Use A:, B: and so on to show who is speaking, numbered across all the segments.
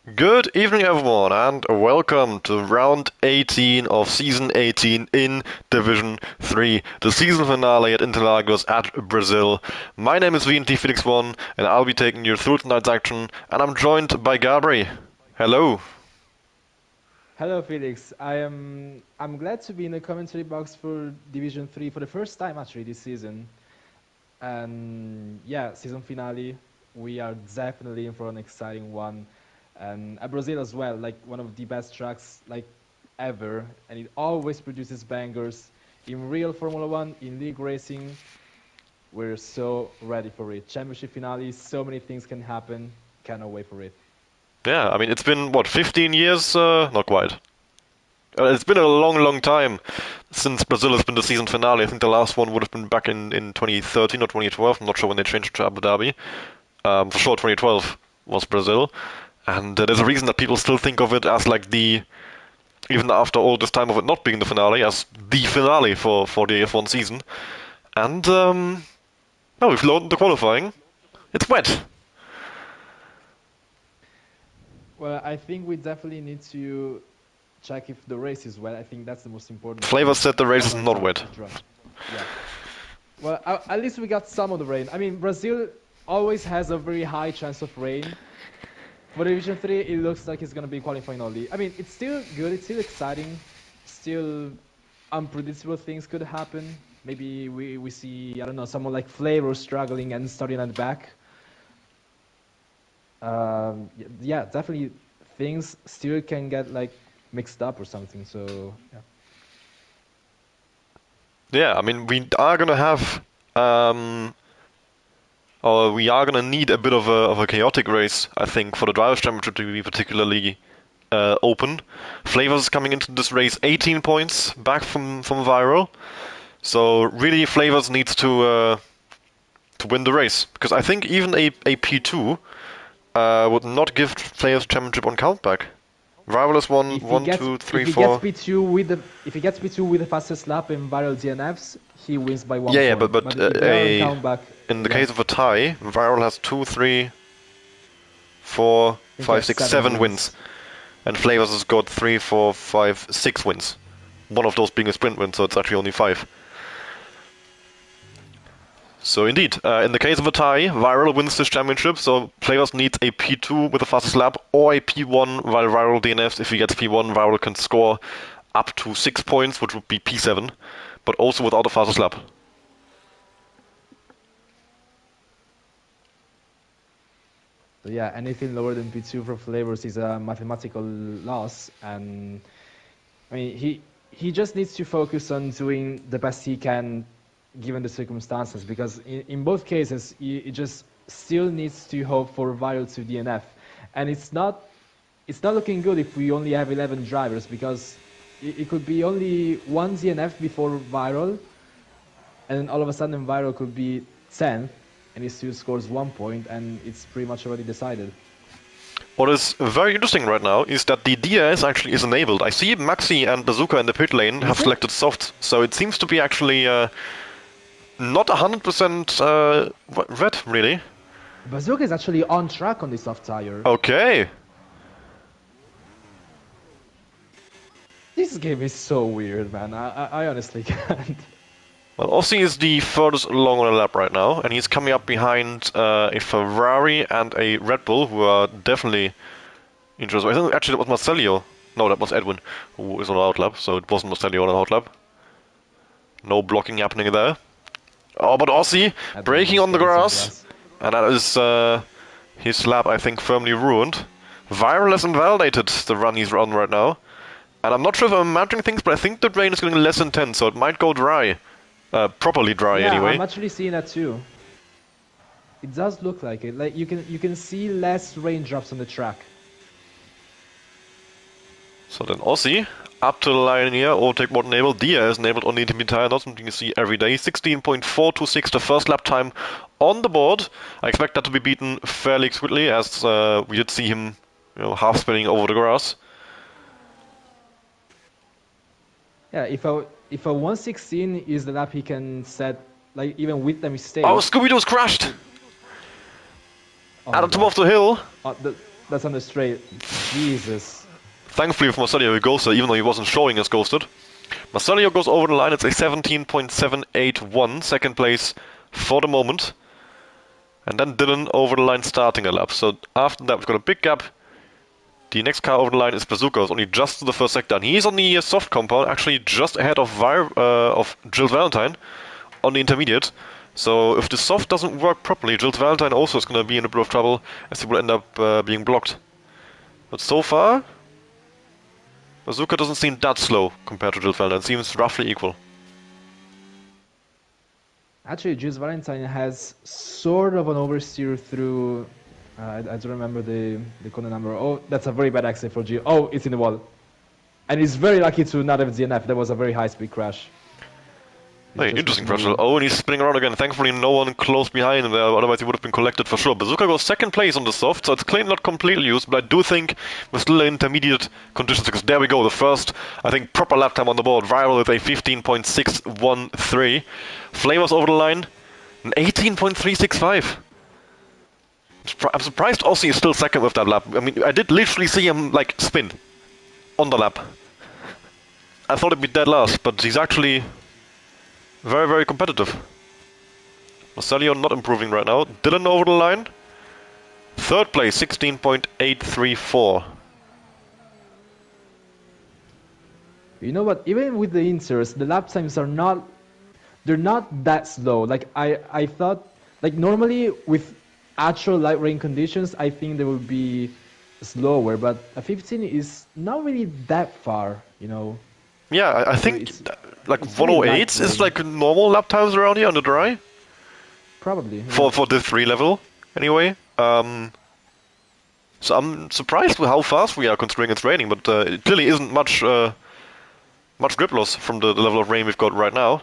A: Good evening, everyone, and welcome to round 18 of season 18 in Division 3, the season finale at Interlagos at Brazil. My name is VNT Felix One, and I'll be taking you through tonight's action, and I'm joined by Gabri. Hello.
B: Hello, Felix. I'm glad to be in the commentary box for Division 3 for the first time actually this season. And yeah, season finale. We are definitely in for an exciting one. And Brazil as well, like one of the best tracks like ever, and it always produces bangers in real Formula One, in league racing. We're so ready for it. Championship finale, so many things can happen. Cannot wait for it.
A: Yeah, I mean, it's been, what, 15 years? Not quite. It's been a long, long time since Brazil has been the season finale. I think the last one would have been back in 2013 or 2012. I'm not sure when they changed it to Abu Dhabi. For sure, 2012 was Brazil. And there's a reason that people still think of it as like even after all this time of it not being the finale, as the finale for the F1 season. And, well, we've loaded the qualifying. It's wet.
B: Well, I think we definitely need to check if the race is wet. I think that's the most important
A: Flavor
B: thing
A: said the race
B: on
A: is
B: our
A: not
B: side
A: wet.
B: to draw. Yeah. Well, at least we got some of the rain. I mean, Brazil always has a very high chance of rain. For Division 3, it looks like it's going to be qualifying only. I mean, it's still good. It's still exciting. Still unpredictable things could happen. Maybe we see, I don't know, someone like Flavor struggling and starting at the back. Yeah, definitely things still can get like mixed up or something. So yeah.
A: Yeah, I mean, are gonna have, or we are gonna need a bit of a chaotic race, I think, for the drivers' championship to be particularly open. Flavors coming into this race 18 points back from Viral, so really Flavors needs to win the race because I think even a P2 would not give Flavors championship on countback. Viral is one,
B: If he
A: one,
B: gets
A: two,
B: if
A: three,
B: he gets
A: four.
B: P2 with the fastest lap in viral DNFs, he wins by one
A: Yeah, yeah, but
B: point.
A: but
B: But if they are on countback,
A: in the
B: yeah,
A: case of a tie, Viral has two, three, four,
B: I think he
A: five,
B: has
A: six,
B: seven
A: seven wins,
B: wins.
A: and Flavors has got three, four, five, six wins. One of those being a sprint win, so it's actually only five. So indeed, in the case of a tie, Viral wins this championship, so Flavors needs a P2 with the fastest lap or a P1 while Viral DNFs. If he gets P1, Viral can score up to 6 points, which would be P7, but also without the fastest lap.
B: So yeah, anything lower than P2 for Flavors is a mathematical loss, and I mean he just needs to focus on doing the best he can given the circumstances, because in both cases he just still needs to hope for viral to DNF, and it's not looking good if we only have 11 drivers, because it could be only one DNF before viral, and all of a sudden viral could be 10th and he still scores 1 point, and it's pretty much already decided.
A: What is very interesting right now is that the DRS actually is enabled. I see Maxi and Bazooka in the pit lane have
B: Is it?
A: selected soft, so it seems to be actually not 100% red, really.
B: Bazooka is actually on track on this soft tire.
A: Okay.
B: This game is so weird, man. I honestly can't.
A: Well, Ossi is the furthest along on the lap right now, and he's coming up behind a Ferrari and a Red Bull, who are definitely interested. I think actually that was Marcelio. No, that was Edwin, who is on the outlap, so it wasn't Marcelio on the outlap. No blocking happening there. Oh, but Ossi
B: Edwin
A: braking
B: just
A: on the
B: getting some
A: grass,
B: grass.
A: and that is his lap, I think, firmly ruined. Viral has invalidated the run he's on right now. And I'm not sure if I'm imagining things, but I think the rain is getting less intense, so it might go dry. Properly dry,
B: Yeah, I'm
A: anyway.
B: actually seeing that too. It does look like it. Like you can see less raindrops on the track.
A: So then Aussie, up to the line here, overtake Morten Abel. Dia is enabled on the intermediate tire, not something you see every day. 16.426, the first lap time on the board. I expect that to be beaten fairly quickly, as we did see him half spinning over the grass.
B: Yeah, if a 116 is the lap he can set, like even with the mistake.
A: Oh, Scooby-Doo's crashed!
B: Oh
A: At
B: my
A: the top
B: god.
A: of the hill.
B: Uh, the, That's on the straight. Jesus.
A: Thankfully for Marcelio, he ghosted, even though he wasn't showing as ghosted. Marcelio goes over the line, it's a 17.781, second place for the moment. And then Dylan over the line starting a lap. So after that, we've got a big gap. The next car over the line is Bazooka, who's only just to the first sector. And he's on the soft compound, actually just ahead of Jill Valentine on the intermediate. So if the soft doesn't work properly, Jill Valentine also is going to be in a bit of trouble, as he will end up being blocked. But so far, Bazooka doesn't seem that slow compared to Jill Valentine. It seems roughly equal.
B: Actually, Jules Valentine has sort of an oversteer through. I don't remember the corner number. Oh, that's a very bad accident for Gio. Oh, it's in the wall. And he's very lucky to not have DNF. That was a very high-speed crash.
A: Hey, interesting crash. Oh, and he's spinning around again. Thankfully, no one close behind him there, otherwise he would have been collected for sure. Bazooka goes second place on the soft, so it's clearly not completely used, but I do think we're still in intermediate conditions, because there we go, the first, I think, proper lap time on the board. Rival with a 15.613. Flavors over the line, an 18.365. I'm surprised Aussie is still second with that lap. I mean, I did literally see him, like, spin on the lap. I thought it'd be dead last, but he's actually very, very competitive. Marcelio not improving right now. Dylan over the line. Third place, 16.834.
B: You know what? Even with the inters, the lap times are not... They're not that slow. Like, I thought... Like, normally, with actual light rain conditions, I think they would be slower, but a 15 is not really that far, you know?
A: Yeah, I think like
B: it's
A: 108 is like normal lap times around here on the dry.
B: Probably.
A: For the 3 level, anyway. So I'm surprised with how fast we are considering it's raining, but it clearly isn't much grip loss from the level of rain we've got right now.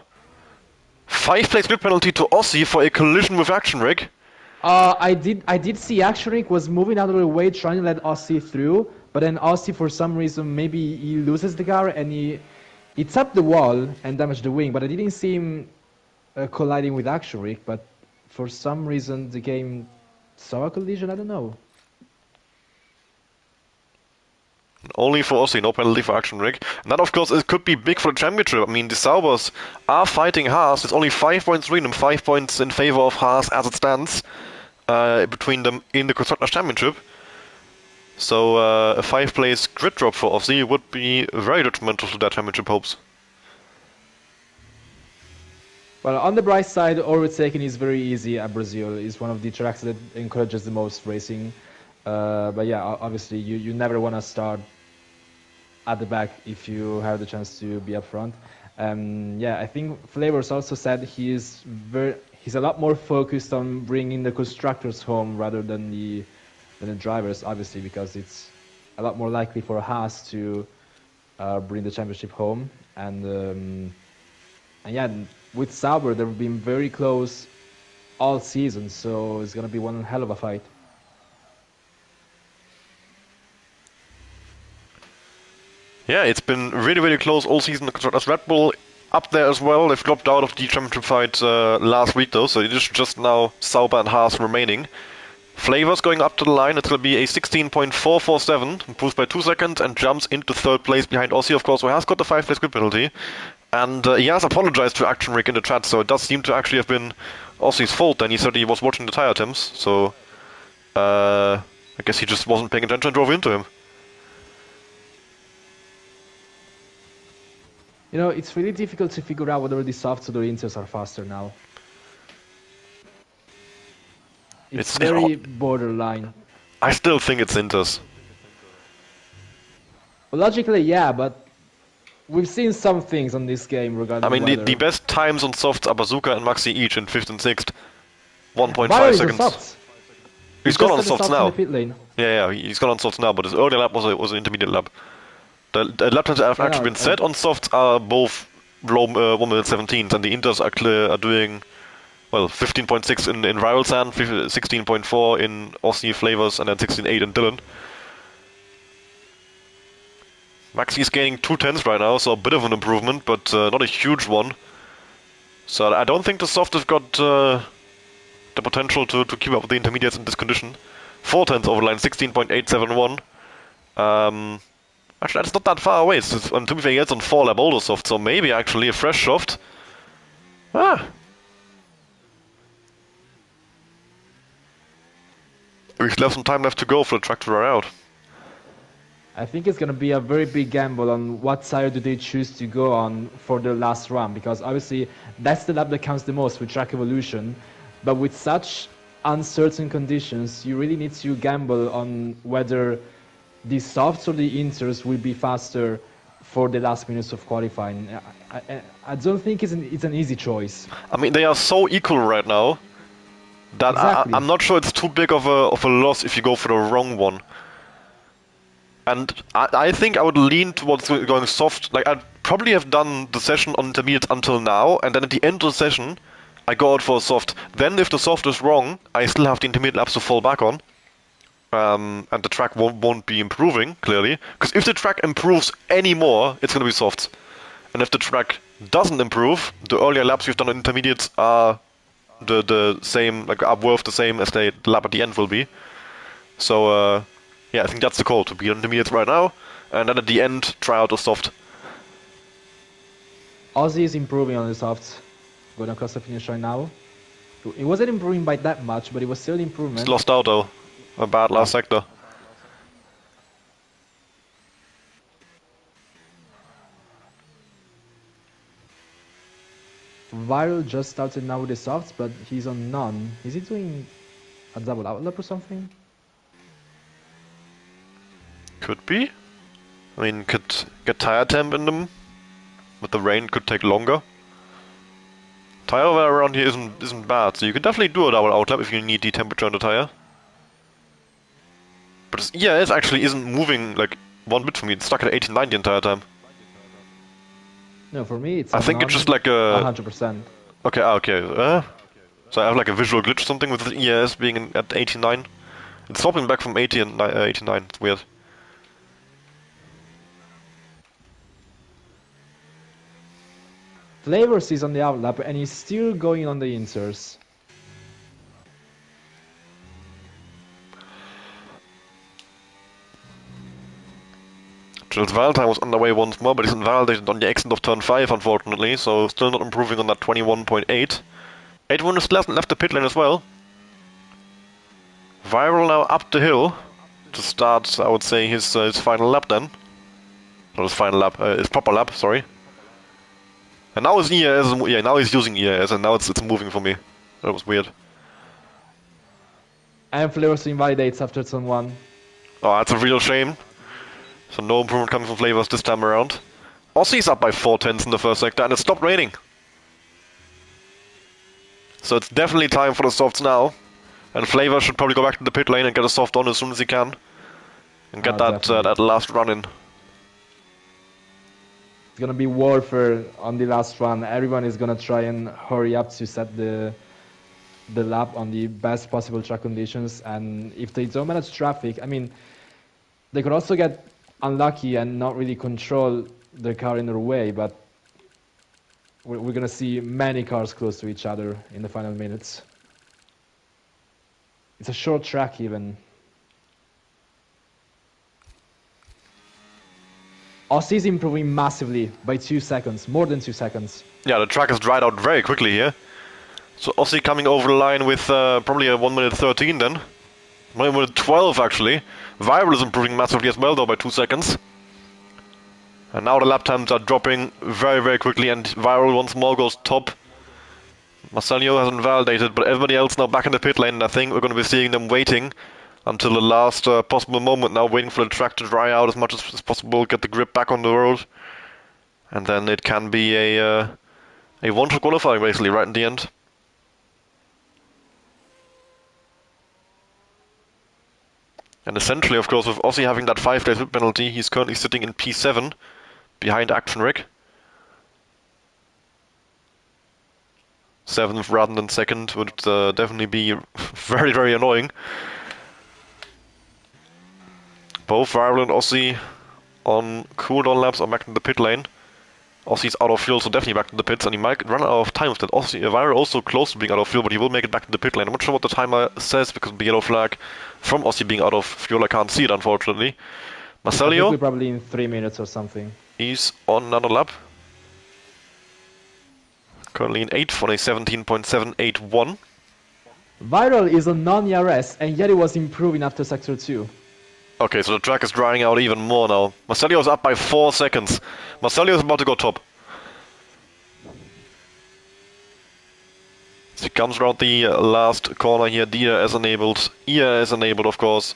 A: 5 place grid penalty to Aussie for a collision with Action Rig.
B: I did see Action Rig was moving out of the way trying to let Aussie through, but then Aussie for some reason maybe he loses the car and he tapped the wall and damaged the wing, but I didn't see him colliding with Action Rig, but for some reason the game saw a collision, I don't know.
A: Only for Aussie, no penalty for Action Rig. And that, of course, it could be big for the championship. I mean, the Saubers are fighting Haas. It's only 5 points between them, 5 points in favor of Haas as it stands between them in the Constructors' Championship. So a 5-place grid drop for Aussie would be very detrimental to their championship hopes.
B: Well, on the bright side, overtaking is very easy at Brazil. It's one of the tracks that encourages the most racing. But yeah, obviously you never want to start at the back if you have the chance to be up front. Yeah, I think Flavors also said he's a lot more focused on bringing the constructors home rather than the drivers, obviously, because it's a lot more likely for Haas to bring the championship home. And yeah, with Sauber, they've been very close all season, so it's going to be one hell of a fight.
A: Yeah, it's been really, really close all season. As Red Bull up there as well. They've dropped out of the championship fight last week, though, so it is just now Sauber and Haas remaining. Flavors going up to the line. It's going to be a 16.447, improves by 2 seconds, and jumps into third place behind Aussie, of course, who has got the 5-place grid penalty. And he has apologized to Action Rig in the chat, so it does seem to actually have been Aussie's fault. And he said he was watching the tire temps, so I guess he just wasn't paying attention and drove into him.
B: You know, it's really difficult to figure out whether the softs or the inters are faster now. It's very borderline.
A: I still think it's inters.
B: Well, logically, yeah, but we've seen some things on this game regarding
A: I mean, the best times on softs are Bazooka and Maxi each in 5th and 6th. 1.5 seconds. He's gone on softs now. Yeah, he's gone on softs now, but his earlier lap was an intermediate lap. The lap times that have actually been set on softs are both low 1 minute 17s, and the inters are doing, well, 15.6 in Rival Sand, 16.4 in Aussie Flavors, and then 16.8 in Dylan. Maxi is gaining 2 tenths right now, so a bit of an improvement, but not a huge one. So I don't think the soft have got the potential to keep up with the intermediates in this condition. 4 tenths over the line, 16.871. Actually, that's not that far away. And to be fair, it's on 4 lap older soft, so maybe actually a fresh soft. Ah. We still have some time left to go for the track to dry out.
B: I think it's going to be a very big gamble on what tire do they choose to go on for the last run, because obviously that's the lap that counts the most with track evolution. But with such uncertain conditions, you really need to gamble on whether the softs or the inters will be faster for the last minutes of qualifying. I don't think it's an easy choice.
A: I mean, they are so equal right now that
B: Exactly.
A: I'm not sure it's too big of a loss if you go for the wrong one. And I think I would lean towards going soft. Like, I'd probably have done the session on intermediates until now, and then at the end of the session, I go out for a soft. Then, if the soft is wrong, I still have the intermediate laps to fall back on. And the track won't be improving, clearly. Because if the track improves any more, it's going to be softs. And if the track doesn't improve, the earlier laps you've done on intermediates are the same, like, are worth the same as the lap at the end will be. So, yeah, I think that's the call, to be on intermediates right now, and then at the end, try out a soft.
B: Ozzy is improving on the softs, going across the finish right now. It wasn't improving by that much, but it was still improvement.
A: It's lost out though, a bad last sector.
B: Viral just started now with the softs, but he's on none. Is he doing a double outlap or something?
A: Could be. I mean, could get tire temp in them. With the rain, could take longer. Tire wear around here isn't bad, so you can definitely do a double outlap if you need the temperature on the tire. But this EIS actually isn't moving like one bit for me. It's stuck at 1890 the entire time.
B: No, for me it's.
A: I think it's just like a
B: 100%.
A: Okay, okay. So I have like a visual glitch or something with the EIS being at 89. It's swapping back from 80 and 89. It's weird.
B: Flavors is on the outlap and he's still going on the inters.
A: Jules Valentine was underway once more, but isn't validated on the exit of turn 5, unfortunately, so still not improving on that 21.8. 8-1 is left the pit lane as well. Viral now up the hill to start, I would say, his final lap then. Not his final lap, his proper lap, sorry. And now his EIS, yeah, now he's using EIS, and now it's moving for me. That was weird.
B: And Flavors invalidates after turn 1.
A: Oh, that's a real shame. So no improvement coming from Flavors this time around. Aussie's up by 4 tenths in the first sector, and it stopped raining. So it's definitely time for the softs now. And Flavor should probably go back to the pit lane and get a soft on as soon as he can. And get that last run in.
B: It's gonna be warfare on the last run. Everyone is gonna try and hurry up to set the lap on the best possible track conditions. And if they don't manage traffic, I mean, they could also get unlucky and not really control the car in their way. But we're gonna see many cars close to each other in the final minutes. It's a short track even. Aussie's improving massively by 2 seconds, more than 2 seconds.
A: Yeah, the track has dried out very quickly here. So Aussie coming over the line with probably a 1 minute 13 then. 1 minute 12 actually. Viral is improving massively as well though by 2 seconds. And now the lap times are dropping very, very quickly, and Viral once more goes top. Marcelio hasn't validated, but everybody else now back in the pit lane, and I think we're going to be seeing them waiting until the last possible moment now, waiting for the track to dry out as much as possible, get the grip back on the road. And then it can be a one-shot qualifying basically right in the end. And essentially, of course, with Aussie having that 5 days penalty, he's currently sitting in P7 behind Action Rick. 7th rather than 2nd would definitely be very, very annoying. Both Viral and Aussie on cooldown laps are back in the pit lane. Aussie's out of fuel, so definitely back to the pits, and he might run out of time instead. Aussie, Viral also close to being out of fuel, but he will make it back to the pit lane. I'm not sure what the timer says because of the yellow flag from Aussie being out of fuel. I can't see it, unfortunately.
B: I think
A: Marcelio,
B: we're probably in 3 minutes or something.
A: he's on another lap. Currently in 8th on a 17.781.
B: Viral is on non-ERS, and yet it was improving after Sector 2.
A: Okay, so the track is drying out even more now. Marcelio is up by 4 seconds. Marcelio is about to go top. So he comes around the last corner here. DRS enabled. ERS enabled, of course.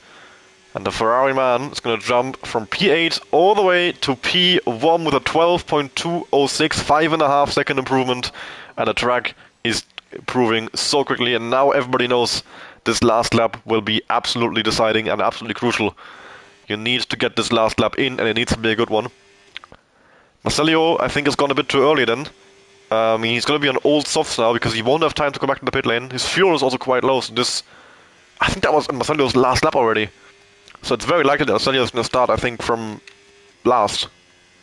A: And the Ferrari man is going to jump from P8 all the way to P1 with a 12.206, 5.5 second improvement. And the track is improving so quickly. And now everybody knows this last lap will be absolutely deciding and absolutely crucial. You need to get this last lap in, and it needs to be a good one. Marcelio, I think, has gone a bit too early then. He's going to be on old softs now because he won't have time to come back to the pit lane. His fuel is also quite low, so I think that was Marcelio's last lap already. So it's very likely that Marcelio is going to start, I think, from last.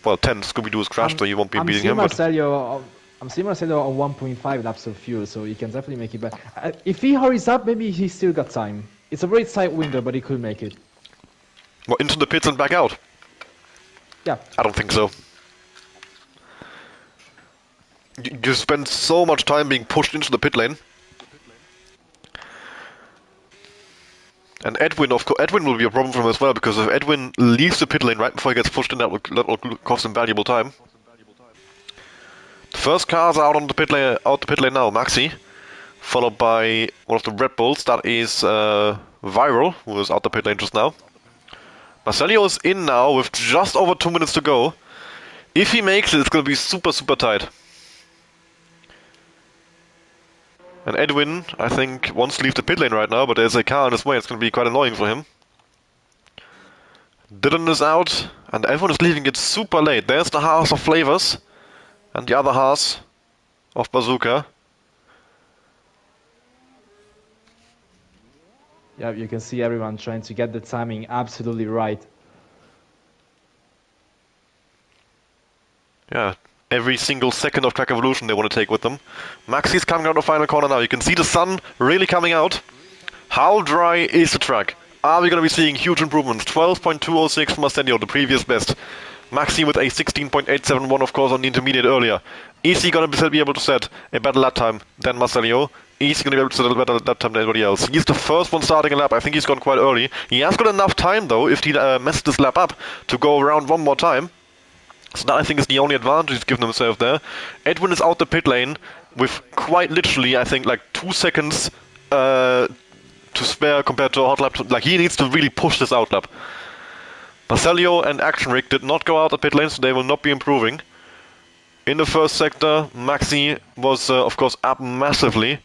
A: Well, 10. Scooby-Doo's crashed, so you won't be beating him.
B: I'm seeing Marcelio on 1.5 laps of fuel, so he can definitely make it back. If he hurries up, maybe he's still got time. It's a very tight window, but he could make it.
A: Well, into the pits and back out?
B: Yeah.
A: I don't think so. You spend so much time being pushed into the pit lane. And Edwin, of course, Edwin will be a problem for him as well, because if Edwin leaves the pit lane right before he gets pushed in, that will cost him valuable time. The first cars are out on the pit lane, now. Maxi, followed by one of the Red Bulls. That is Viral, who is out the pit lane just now. Marcelio is in now with just over 2 minutes to go. If he makes it, it's going to be super, super tight. And Edwin, I think, wants to leave the pit lane right now, but there's a car in his way. It's going to be quite annoying for him. Dylan is out, and everyone is leaving it super late. There's the Haas of Flavors, and the other Haas of Bazooka.
B: Yeah, you can see everyone trying to get the timing absolutely right.
A: Yeah, every single second of Track Evolution they want to take with them. Maxi's coming out the final corner now. You can see the sun really coming out. How dry is the track? Are we going to be seeing huge improvements? 12.206 from Marcelio, the previous best. Maxi with a 16.871, of course, on the intermediate earlier. Is he going to be able to set a better lap time than Marcelio? Is he going to be able to set a better lap time than anybody else? He's the first one starting a lap. I think he's gone quite early. He has got enough time, though, if he messes this lap up, to go around one more time. So that, I think, is the only advantage he's given himself there. Edwin is out the pit lane with quite literally, I think, like 2 seconds to spare compared to a hot lap. Like, he needs to really push this out lap. Marcelio and Action Rig did not go out the pit lane, so they will not be improving. In the first sector, Maxi was, of course, up massively.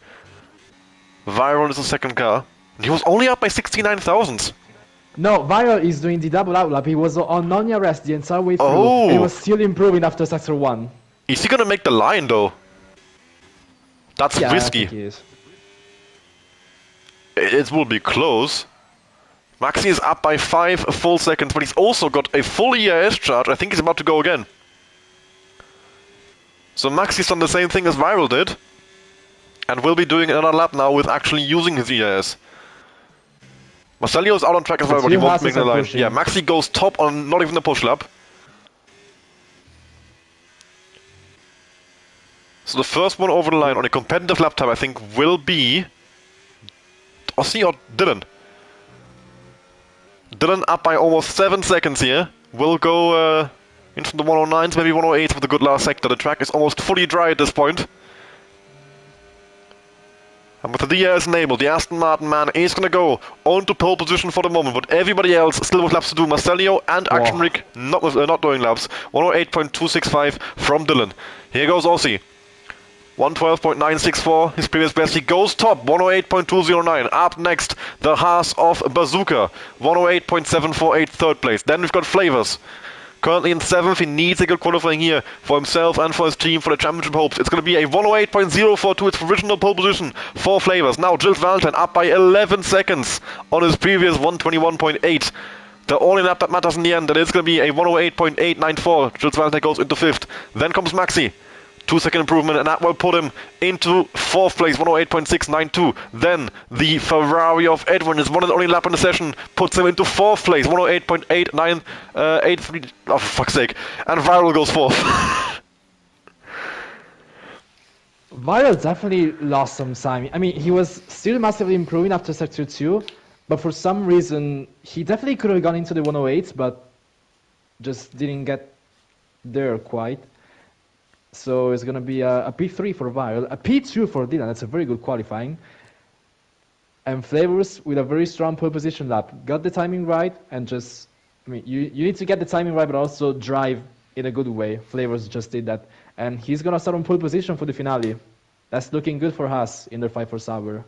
A: Viral is the second car. He was only up by 69 thousandths.
B: No, Viral is doing the double outlap. He was on non-ERS the entire way through.
A: Oh.
B: And he was still improving after Sector 1.
A: Is he gonna make the line, though? That's risky.
B: I think he is.
A: It will be close. Maxi is up by 5 full seconds, but he's also got a full ERS charge. I think he's about to go again. So Maxi's done the same thing as Viral did. And will be doing another lap now with actually using his ERS. Marcelio's out on track as well, but he won't make the line. Yeah, Maxi goes top on not even a push lap. So the first one over the line on a competitive lap time, I think, will be Aussie or Dylan. Dylan up by almost 7 seconds here. Will go into the 109s, maybe 108s with a good last sector. The track is almost fully dry at this point. And with the DRS enabled, the Aston Martin man is going to go on to pole position for the moment, but everybody else still with laps to do. Marcelio and Action Rig not doing laps. 108.265 from Dylan. Here goes Aussie. 112.964, his previous best. He goes top, 108.209. Up next, the Haas of Bazooka, 108.748, third place. Then we've got Flavors. Currently in 7th, he needs a good qualifying here for himself and for his team for the championship hopes. It's going to be a 108.042, its provisional pole position for Flavors. Now Gilles Valentine up by 11 seconds on his previous 121.8. The only lap that matters in the end, that is going to be a 108.894. Jules Valentine goes into 5th. Then comes Maxi. 2-second improvement, and that will put him into 4th place, 108.692. Then the Ferrari of Edwin is one and only lap in the session, puts him into 4th place, 108.8983. Oh, for fuck's sake. And Viral goes 4th.
B: Viral definitely lost some time. I mean, he was still massively improving after Sector 2, but for some reason, he definitely could have gone into the 108s, but just didn't get there quite. So it's going to be a P3 for Viral, a P2 for Dylan. That's a very good qualifying. And Flavors with a very strong pole position lap. Got the timing right and just, I mean, you need to get the timing right, but also drive in a good way. Flavors just did that. And he's going to start on pole position for the finale. That's looking good for Haas in their fight for Sauber.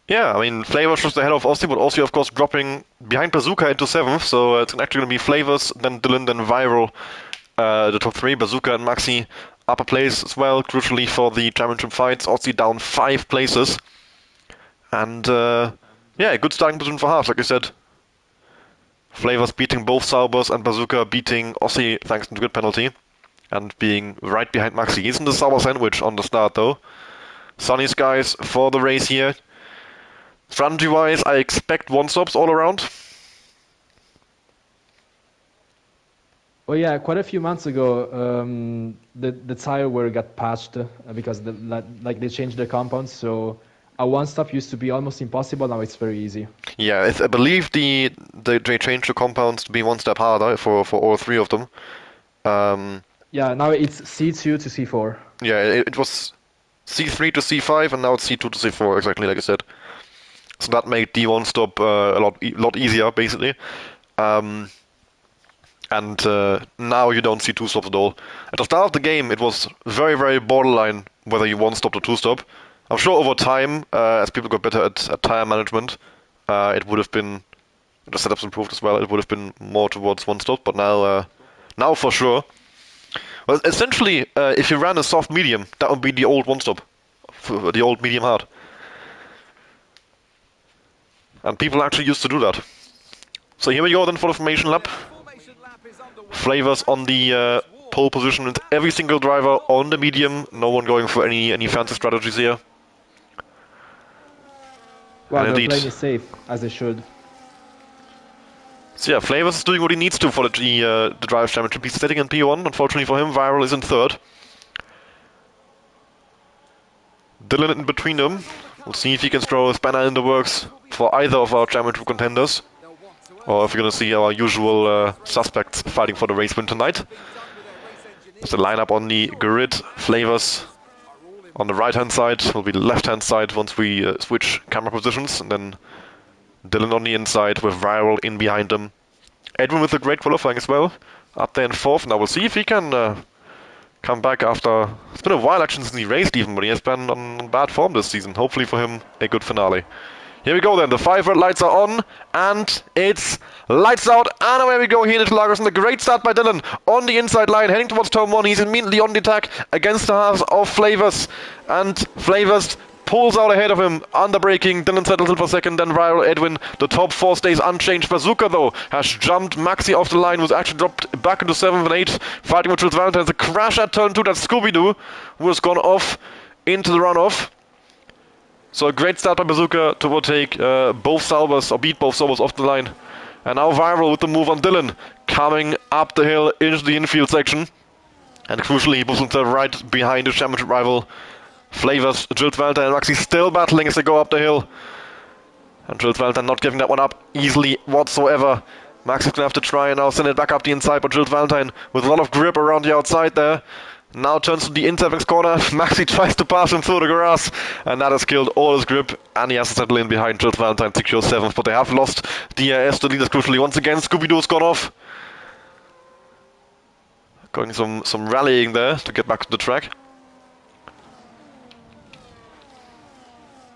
A: Yeah, I mean, Flavors just ahead of Aussie, but Aussie, of course, dropping behind Bazooka into 7th. So it's actually going to be Flavors, then Dylan, then Viral. The top 3, Bazooka and Maxi, upper place as well, crucially for the championship fights. Aussie down 5 places. And yeah, good starting position for Haas, like I said. Flavors beating both Saubers and Bazooka beating Aussie thanks to the grid penalty. And being right behind Maxi. He's in the Sauber sandwich on the start though. Sunny skies for the race here. Strategy-wise, I expect one-stops all around.
B: Well, yeah, quite a few months ago, the tire wear got patched because they changed the compounds. So a one-stop used to be almost impossible. Now it's very easy.
A: Yeah, I believe they changed the compounds to be one step harder for all 3 of them.
B: Yeah, now it's C2 to C4.
A: Yeah, it was C3 to C5, and now it's C2 to C4, exactly like I said. So that made the one-stop a lot easier, basically. And now you don't see 2-stops at all. At the start of the game, it was very, very borderline whether you one-stop or 2-stop. I'm sure over time, as people got better at tire management, it would have been, the setups improved as well, it would have been more towards one-stop, but now for sure. Well, essentially, if you ran a soft medium, that would be the old one-stop, the old medium hard. And people actually used to do that. So here we go then for the formation lap. Flavors on the pole position with every single driver on the medium. No one going for any fancy strategies here.
B: Well, they're playing it safe, as they should.
A: So yeah, Flavors is doing what he needs to for the Drivers' Championship. He's sitting in P1. Unfortunately for him, Viral is in 3rd. Dylan in between them. We'll see if he can throw a spanner in the works for either of our championship contenders. Or if we're going to see our usual suspects fighting for the race win tonight. There's the lineup on the grid. Flavors on the right-hand side will be the left-hand side once we switch camera positions. And then Dylan on the inside with Viral in behind them. Edwin with a great qualifying as well. Up there in 4th. Now we'll see if he can come back after... It's been a while actually since he raced even, but he has been on bad form this season. Hopefully for him, a good finale. Here we go then, the 5 red lights are on, and it's lights out, and away we go here in Interlagos, and a great start by Dylan on the inside line, heading towards turn 1. He's immediately on the attack against the halves of Flavors, and Flavors pulls out ahead of him, under braking. Dylan settles in for second, then Viral, Edwin. The top 4 stays unchanged. Bazooka though has jumped Maxi off the line, was actually dropped back into 7th and 8th, fighting with Jules Valentine. There's a crash at turn 2, that's Scooby-Doo, who has gone off into the runoff. So a great start by Bazooka to overtake both Saubers, or beat both Saubers off the line. And now Viral with the move on Dylan, coming up the hill into the infield section. And crucially, he moves himself right behind his championship rival. Flavors, Jules Valentine and Maxi still battling as they go up the hill. And Jules Valentine not giving that one up easily whatsoever. Maxi's gonna have to try and now send it back up the inside, but Jules Valentine with a lot of grip around the outside there. Now turns to the inside corner. Maxi tries to pass him through the grass, and that has killed all his grip. And he has to settle in behind Jules Valentine, secure 7th. But they have lost DRS to leaders crucially once again. Scooby-Doo's gone off. Going some rallying there to get back to the track.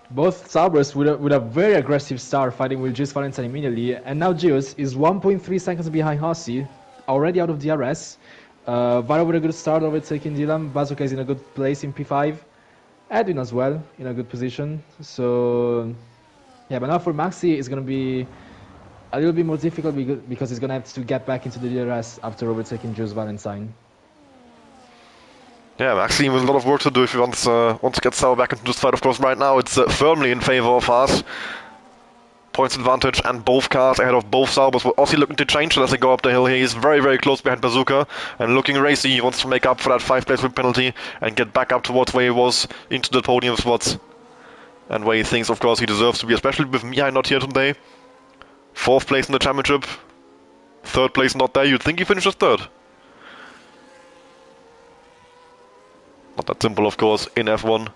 B: Both Saubers with a very aggressive start, fighting with Jules Valentine immediately. And now Jules is 1.3 seconds behind Hossi, already out of DRS. Viral with a good start, overtaking Dylan. Bazooka is in a good place in P5. Edwin as well, in a good position. So, yeah, but now for Maxi, it's going to be a little bit more difficult because he's gonna have to get back into the DRS after overtaking Jules Valentine.
A: Yeah, Maxime with a lot of work to do if he wants to get Sauer back into this fight. Of course, right now it's firmly in favor of Haas. Points advantage and both cars ahead of both Saubers. Ossie looking to change as they go up the hill. He is very, very close behind Bazooka and looking racy. He wants to make up for that 5-place win penalty and get back up towards where he was into the podium spots. And where he thinks, of course, he deserves to be, especially with Mihai not here today. 4th place in the championship. 3rd place not there. You'd think he finishes 3rd. Not that simple, of course, in F1.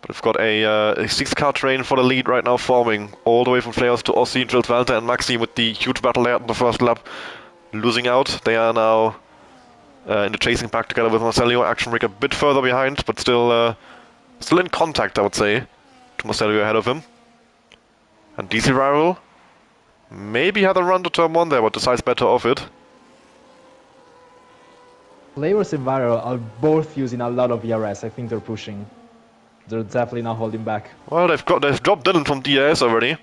A: But we've got a 6-car train for the lead right now forming. All the way from Flares to Ossie, Jules Valentine and Maxime with the huge battle there in the first lap. Losing out. They are now in the chasing pack together with Marcello. Action Rig a bit further behind, but still in contact, I would say, to Marcello ahead of him. And DC Rival maybe had a run to turn 1 there, but decides better off it.
B: Flavors and Viral are both using a lot of ERS. I think they're pushing. They're definitely not holding back.
A: Well, they've dropped Dylan from DRS already.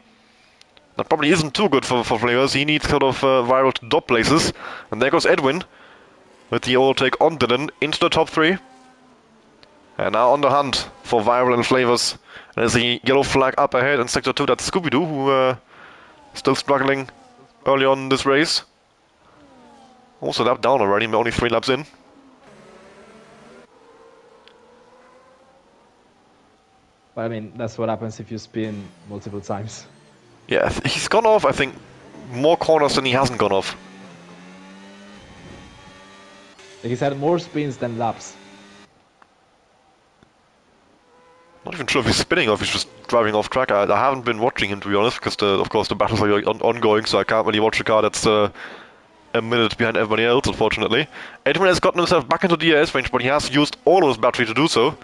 A: That probably isn't too good for Flavors. He needs sort of Viral to drop places. And there goes Edwin with the overtake on Dylan into the top 3. And now on the hunt for Viral and Flavors. And there's a yellow flag up ahead in Sector 2. That's Scooby-Doo, who still struggling early on in this race. Also lap down already, only 3 laps in.
B: But I mean, that's what happens if you spin multiple times.
A: Yeah, he's gone off, I think, more corners than he hasn't gone off.
B: He's had more spins than laps.
A: Not even sure if he's spinning or if he's just driving off track. I haven't been watching him, to be honest, because of course the battles are ongoing, so I can't really watch a car that's a minute behind everybody else, unfortunately. Edwin has gotten himself back into DRS range, but he has used all of his battery to do so.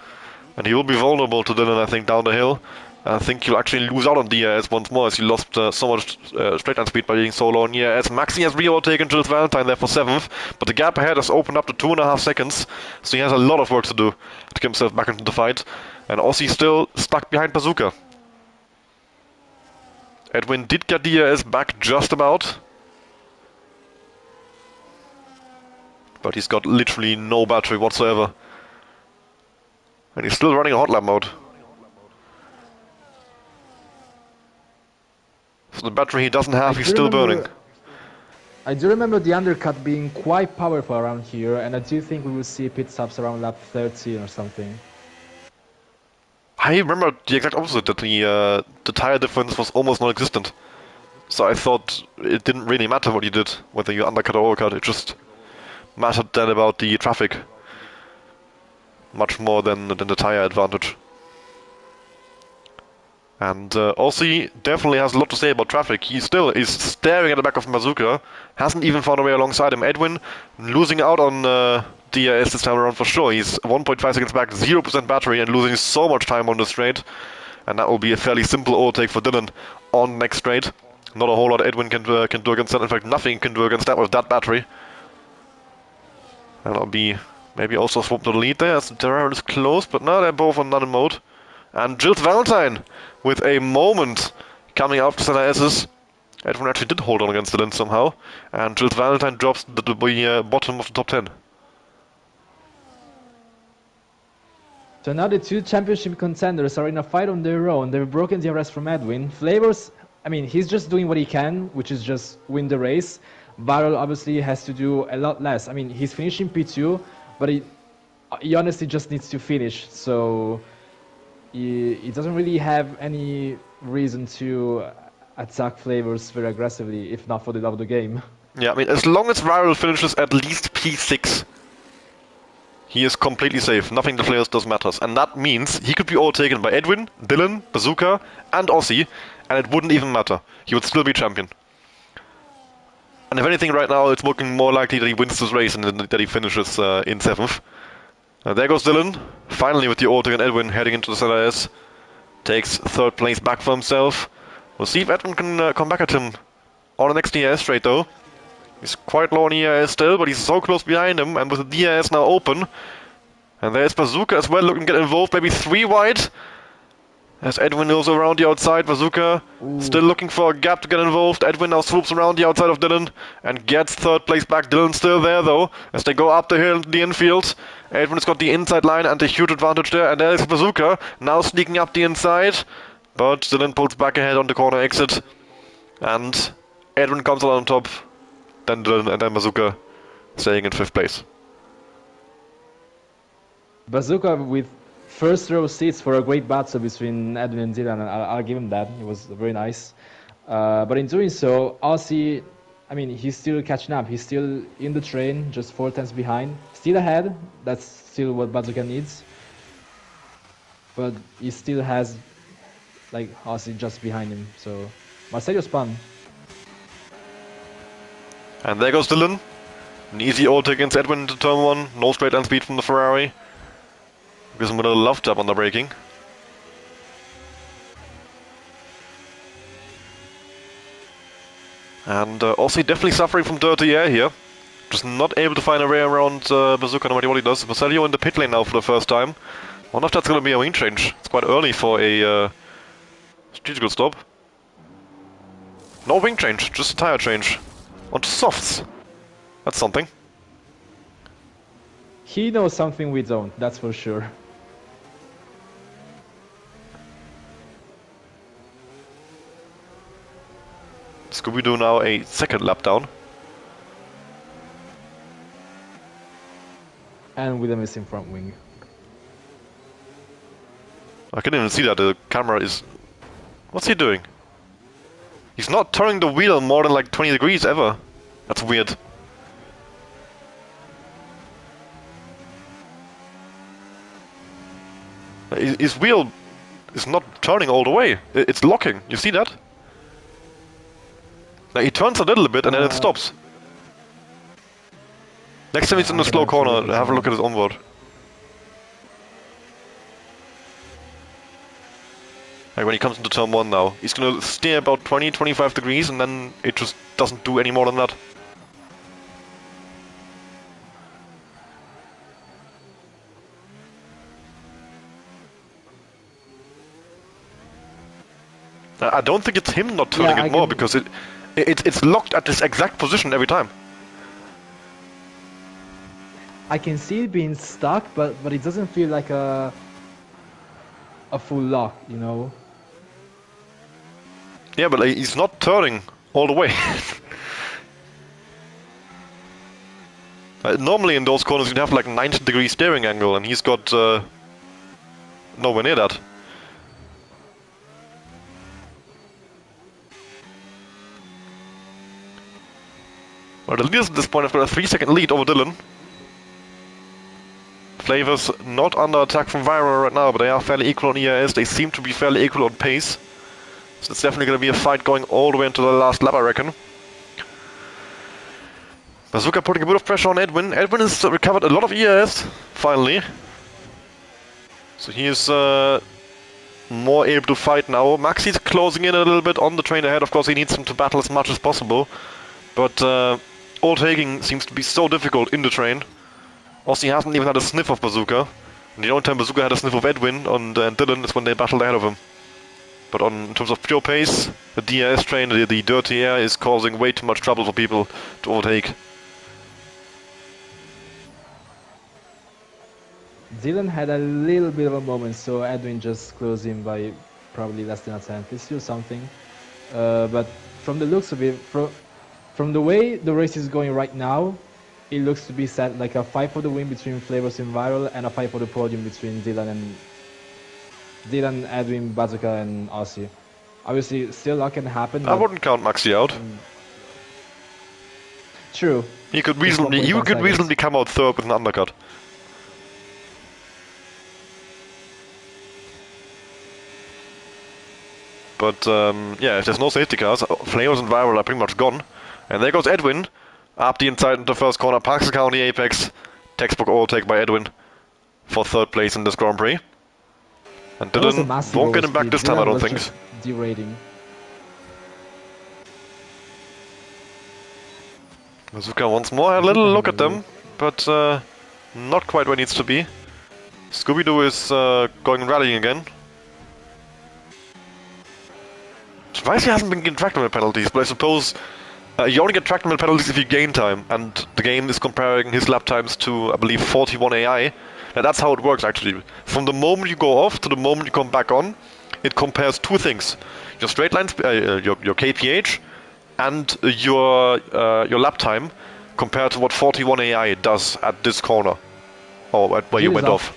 A: And he will be vulnerable to Dylan, I think, down the hill. I think he'll actually lose out on DRS once more as he lost so much straight line speed by being so low on ERS. Maxi has re-overtaken Jules Valentine there for 7th, but the gap ahead has opened up to 2.5 seconds, so he has a lot of work to do to get himself back into the fight. And Ossie still stuck behind Bazooka. Edwin did get DRS back just about, but he's got literally no battery whatsoever. And he's still running a hot lap mode. So the battery he doesn't have, he's still burning.
B: I do remember the undercut being quite powerful around here, and I do think we will see pit stops around lap 13 or something.
A: I remember the exact opposite, that the tire difference was almost non-existent. So I thought it didn't really matter what you did, whether you undercut or overcut, it just mattered then about the traffic. Much more than the tire advantage. And Ossie definitely has a lot to say about traffic. He still is staring at the back of Bazooka, hasn't even found a way alongside him. Edwin losing out on DRS this time around for sure. He's 1.5 seconds back, 0% battery, and losing so much time on the straight. And that will be a fairly simple overtake for Dylan on next straight. Not a whole lot Edwin can do against that. In fact, nothing can do against that with that battery. And that'll be maybe also swap to the lead there as Terrell is close, but now they're both on none mode. And Jules Valentine with a moment coming out to center S's. Edwin actually did hold on against Dylan somehow, and Jules Valentine drops the bottom of the top 10.
B: So now the 2 championship contenders are in a fight on their own. They've broken the arrest from Edwin. Flavors, I mean, he's just doing what he can, which is just win the race. Viral obviously has to do a lot less. I mean, he's finishing P2, but he honestly just needs to finish. So he doesn't really have any reason to attack Flavors very aggressively, if not for the love of the game.
A: Yeah, I mean, as long as Viral finishes at least P6, he is completely safe. Nothing the Flavors does matters. And that means he could be overtaken by Edwin, Dylan, Bazooka, and Ossie, and it wouldn't even matter. He would still be champion. And if anything, right now, it's looking more likely that he wins this race and that he finishes in 7th. There goes Dylan, finally with the overtake and Edwin heading into the center S. Takes 3rd place back for himself. We'll see if Edwin can come back at him on the next DRS straight though. He's quite low on ERS still, but he's so close behind him, and with the DRS now open. And there's Bazooka as well looking to get involved, maybe 3 wide. As Edwin goes around the outside, Bazooka still looking for a gap to get involved. Edwin now swoops around the outside of Dylan and gets third place back. Dylan's still there though, as they go up the hill into the infield. Edwin's got the inside line and a huge advantage there, and there's Bazooka now sneaking up the inside. But Dylan pulls back ahead on the corner exit, and Edwin comes out on top. Then Dylan and then Bazooka staying in 5th place.
B: Bazooka with first row seats for a great battle between Edwin and Dylan, and I'll give him that. It was very nice. But in doing so, Aussie, I mean, he's still catching up. He's still in the train, just 4 tenths behind. Still ahead. That's still what Bazooka needs. But he still has, like, Aussie just behind him. So, Marcelio spun.
A: And there goes Dylan. An easy overtake against Edwin into turn 1. No straight line speed from the Ferrari. Gives him a little love tap on the braking. And Aussie definitely suffering from dirty air here. Just not able to find a way around Bazooka no matter what he does. Marcelio in the pit lane now for the first time. Wonder if that's going to be a wing change. It's quite early for a strategical stop. No wing change, just a tire change. Onto softs. That's something.
B: He knows something we don't, that's for sure.
A: Scooby-Doo now a second lap down.
B: And with a missing front wing.
A: I couldn't even see that, the camera is... What's he doing? He's not turning the wheel more than like 20 degrees ever. That's weird. His wheel is not turning all the way. It's locking. You see that? Now he turns a little bit and then it stops. Next time he's in the slow corner, have a look at his onboard. Like when he comes into turn 1 now, he's gonna steer about 20-25 degrees and then it just doesn't do any more than that. I don't think it's him not turning it more because it's locked at this exact position every time.
B: I can see it being stuck, but it doesn't feel like a full lock, you know?
A: Yeah, but like, he's not turning all the way. Normally in those corners you'd have like 90-degree steering angle, and he's got nowhere near that. Well, the leaders at this point have got a 3-second lead over Dylan. Flavors not under attack from Viral right now, but they are fairly equal on ERS. They seem to be fairly equal on pace. So it's definitely going to be a fight going all the way into the last lap, I reckon. Bazooka putting a bit of pressure on Edwin. Edwin has recovered a lot of ERS, finally. So he is more able to fight now. Maxi's closing in a little bit on the train ahead. Of course, he needs him to battle as much as possible. But overtaking seems to be so difficult in the train. Aussie hasn't even had a sniff of Bazooka. And the only time Bazooka had a sniff of Edwin and Dylan is when they battled ahead of him. But in terms of pure pace, the DRS train, the dirty air, is causing way too much trouble for people to overtake.
B: Dylan had a little bit of a moment, so Edwin just closed him by probably less than a tenth. It's still something. But from the looks of it, from the way the race is going right now, it looks to be set like a fight for the win between Flavors and Viral, and a fight for the podium between Dylan, Edwin, Bazooka, and Aussie. Obviously, still a lot can happen.
A: I wouldn't count Maxi out.
B: True.
A: You could reasonably come out third with an undercut. But yeah, if there's no safety cars, Flavors and Viral are pretty much gone. And there goes Edwin. Up the inside into the first corner, parks the car on the apex. Textbook overtake by Edwin for third place in this Grand Prix. And Dylan won't get him back this time, I don't think.
B: Derating.
A: Bazooka once more had a little look at them, but not quite where it needs to be. Scooby-Doo is going rallying again. Rice hasn't been getting track limit penalties, but I suppose you only get track limit penalties if you gain time, and the game is comparing his lap times to, I believe, 41 AI. And that's how it works, actually. From the moment you go off to the moment you come back on, it compares two things: your straight line, your kph, and your lap time, compared to what 41 AI does at this corner, or at where you went off.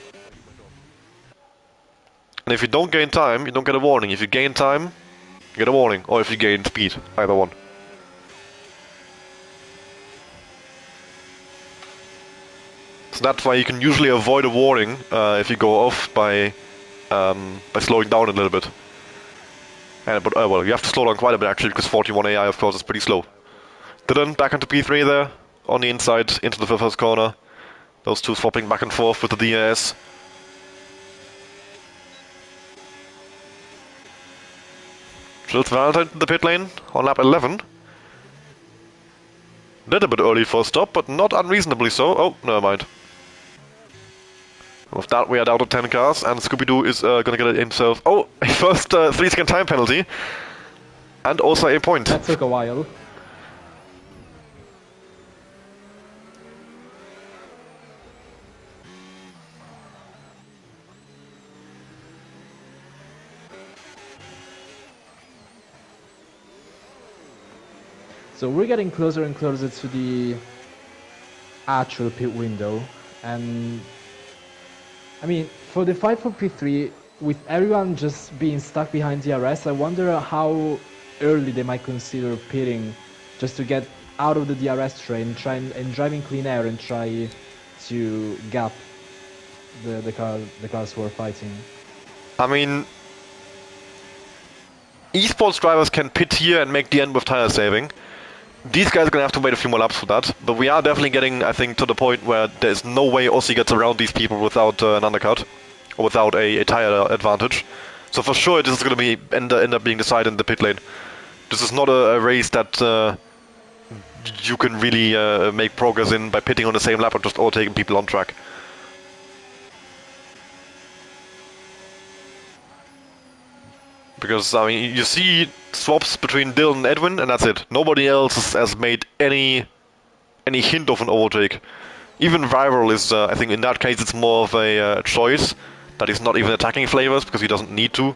A: And if you don't gain time, you don't get a warning. If you gain time, you get a warning, or if you gain speed, either one. So that's why you can usually avoid a warning if you go off by slowing down a little bit. But well, you have to slow down quite a bit actually, because 41 AI of course is pretty slow. Dylan back into P3 there, on the inside into the first corner. Those two swapping back and forth with the DRS. Jules Valentine to the pit lane on lap 11. Little bit early for a stop, but not unreasonably so. Oh, never mind. With that, we are down to 10 cars, and Scooby-Doo is gonna get himself... Oh, a first 3-second time penalty. And also a point.
B: That took a while. So we're getting closer and closer to the actual pit window, and I mean, for the fight for P3, with everyone just being stuck behind DRS, I wonder how early they might consider pitting just to get out of the DRS train, and driving clean air and try to gap the cars who are fighting.
A: I mean, esports drivers can pit here and make the end with tire saving. These guys are going to have to wait a few more laps for that, but we are definitely getting, I think, to the point where there's no way Aussie gets around these people without an undercut, or without a tire advantage. So for sure this is going to be end up being decided in the pit lane. This is not a race that you can really make progress in by pitting on the same lap or just overtaking people on track. Because, I mean, you see swaps between Dylan and Edwin, and that's it. Nobody else has made any hint of an overtake. Even Viral is, I think in that case it's more of a choice, that he's not even attacking Flavors, because he doesn't need to.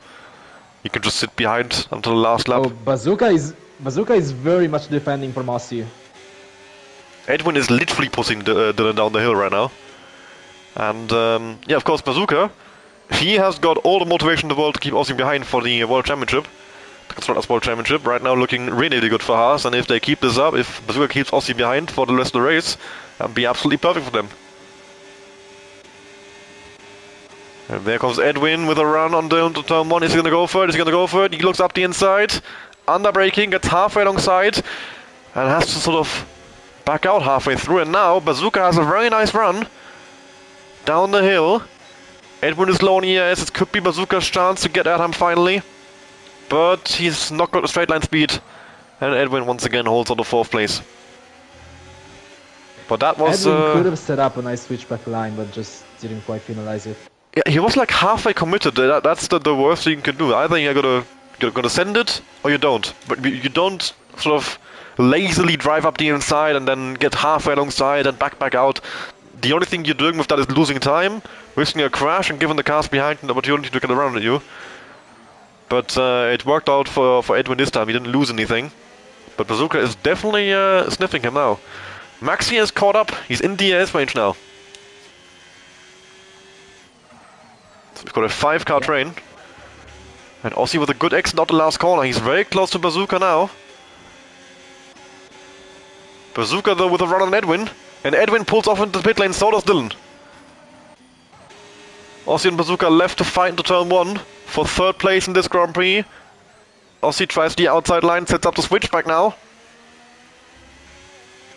A: He can just sit behind until the last lap.
B: Oh, Bazooka is very much defending from Aussie.
A: Edwin is literally pushing Dylan down the hill right now. And, yeah, of course, Bazooka, he has got all the motivation in the world to keep Aussie behind for the World Championship. The Constructors World Championship, right now looking really good for Haas, and if they keep this up, if Bazooka keeps Aussie behind for the rest of the race, that'd be absolutely perfect for them. And there comes Edwin with a run on down to turn 1. Is he gonna go for it? Is he gonna go for it? He looks up the inside, under braking, gets halfway alongside, and has to sort of back out halfway through, and now Bazooka has a very nice run down the hill. Edwin is low on ES, it could be Bazooka's chance to get at him finally. But he's not got a straight line speed. And Edwin once again holds on to 4th place. But that was...
B: Edwin could have set up a nice switchback line, but just didn't quite finalize it.
A: Yeah, he was like halfway committed. That's the worst thing you can do. Either you're gonna send it, or you don't. But you don't sort of lazily drive up the inside and then get halfway alongside and back out. The only thing you're doing with that is losing time, risking a crash and giving the cars behind an opportunity to get around at you. But it worked out for Edwin this time, he didn't lose anything. But Bazooka is definitely sniffing him now. Maxi is caught up, he's in DRS range now. So we've got a 5-car train. And Aussie with a good exit out the last corner, he's very close to Bazooka now. Bazooka though with a run on Edwin. And Edwin pulls off into the pit lane, so does Dylan. Aussie and Bazooka left to fight into turn 1 for 3rd place in this Grand Prix. Aussie tries the outside line, sets up the switchback now.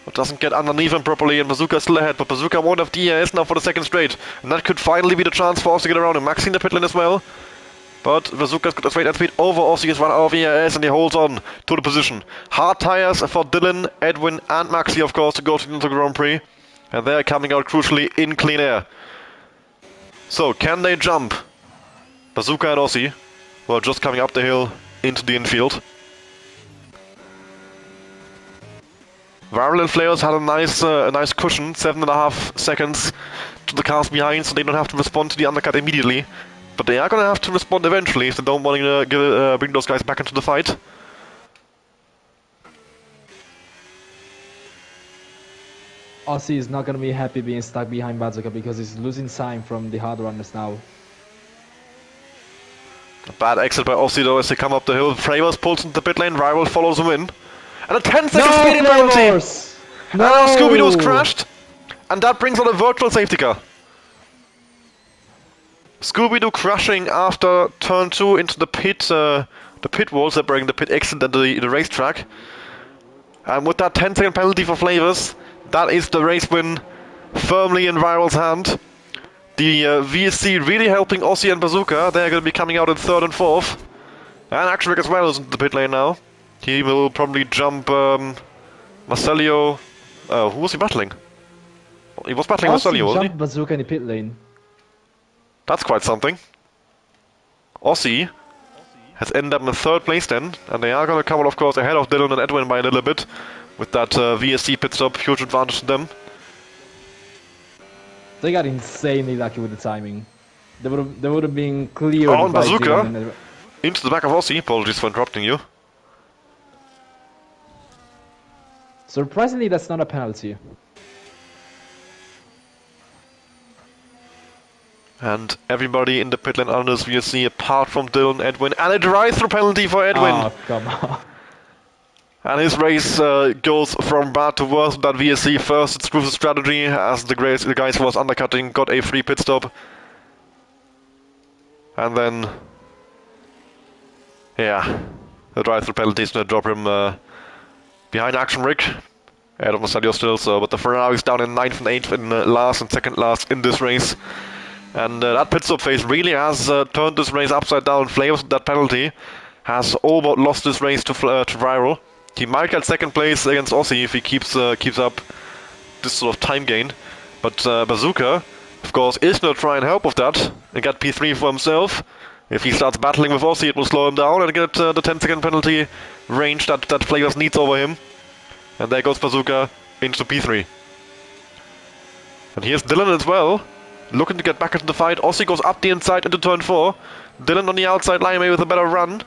A: But doesn't get underneath him properly, and Bazooka is still ahead. But Bazooka won't have DRS now for the 2nd straight. And that could finally be the chance for Aussie to get around him. Maxi in the pit lane as well. But Bazooka's got a straight line speed over Aussie's run out of ERS, and he holds on to the position. Hard tires for Dylan, Edwin and Maxi, of course, to go to the Grand Prix. And they're coming out crucially in clean air. So, can they jump? Bazooka and Aussie, who are just coming up the hill into the infield. Viral and Flavors had a nice cushion, 7.5 seconds to the cars behind, so they don't have to respond to the undercut immediately. But they are gonna have to respond eventually if they don't want to bring those guys back into the fight.
B: Aussie is not gonna be happy being stuck behind Bazooka because he's losing time from the hard runners now.
A: A bad exit by Aussie though as they come up the hill. Flavors pulls into the pit lane, Viral follows him in. And a 10-second speeding penalty!
B: No!
A: And Scooby-Doo's crashed! And that brings on a virtual safety car. Scooby-Doo crashing after turn 2 into the pit wall separating the pit exit and the racetrack. And with that 10-second penalty for Flavors, that is the race win firmly in Viral's hand. The VSC really helping Aussie and Bazooka. They're going to be coming out in 3rd and 4th. And Axric as well is in the pit lane now. He will probably jump Marcelio. Who was he battling? He was battling Marcelio, wasn't he?
B: Jumped Bazooka in the pit lane.
A: That's quite something. Aussie has ended up in 3rd place then, and they are going to come out, of course, ahead of Dylan and Edwin by a little bit. With that VSC pit stop, huge advantage to them.
B: They got insanely lucky with the timing. They would have been clear.
A: Oh, and Bazooka into the back of Aussie. Apologies for interrupting you.
B: Surprisingly, that's not a penalty.
A: And everybody in the pit lane under this VSC apart from Dylan, Edwin, and a drive-through penalty for Edwin.
B: Oh, come on.
A: And his race goes from bad to worse with that VSC. First, it screws the strategy as the guys who was undercutting got a free pit stop. And then, yeah, the drive-through penalty is going to drop him behind Action Rick. Ahead of Marcelio still, so, but the Ferrari is down in 9th and 8th in last and 2nd last in this race. And that pit stop phase really has turned this race upside down. Flavors with that penalty has all but lost this race to Viral. He might get 2nd place against Aussie if he keeps up this sort of time gain. But Bazooka, of course, is going to try and help with that and get P3 for himself. If he starts battling with Aussie, it will slow him down and get the 10-second penalty range that Flavors needs over him. And there goes Bazooka into P3. And here's Dylan as well, looking to get back into the fight. Aussie goes up the inside into turn 4. Dylan on the outside line, maybe with a better run.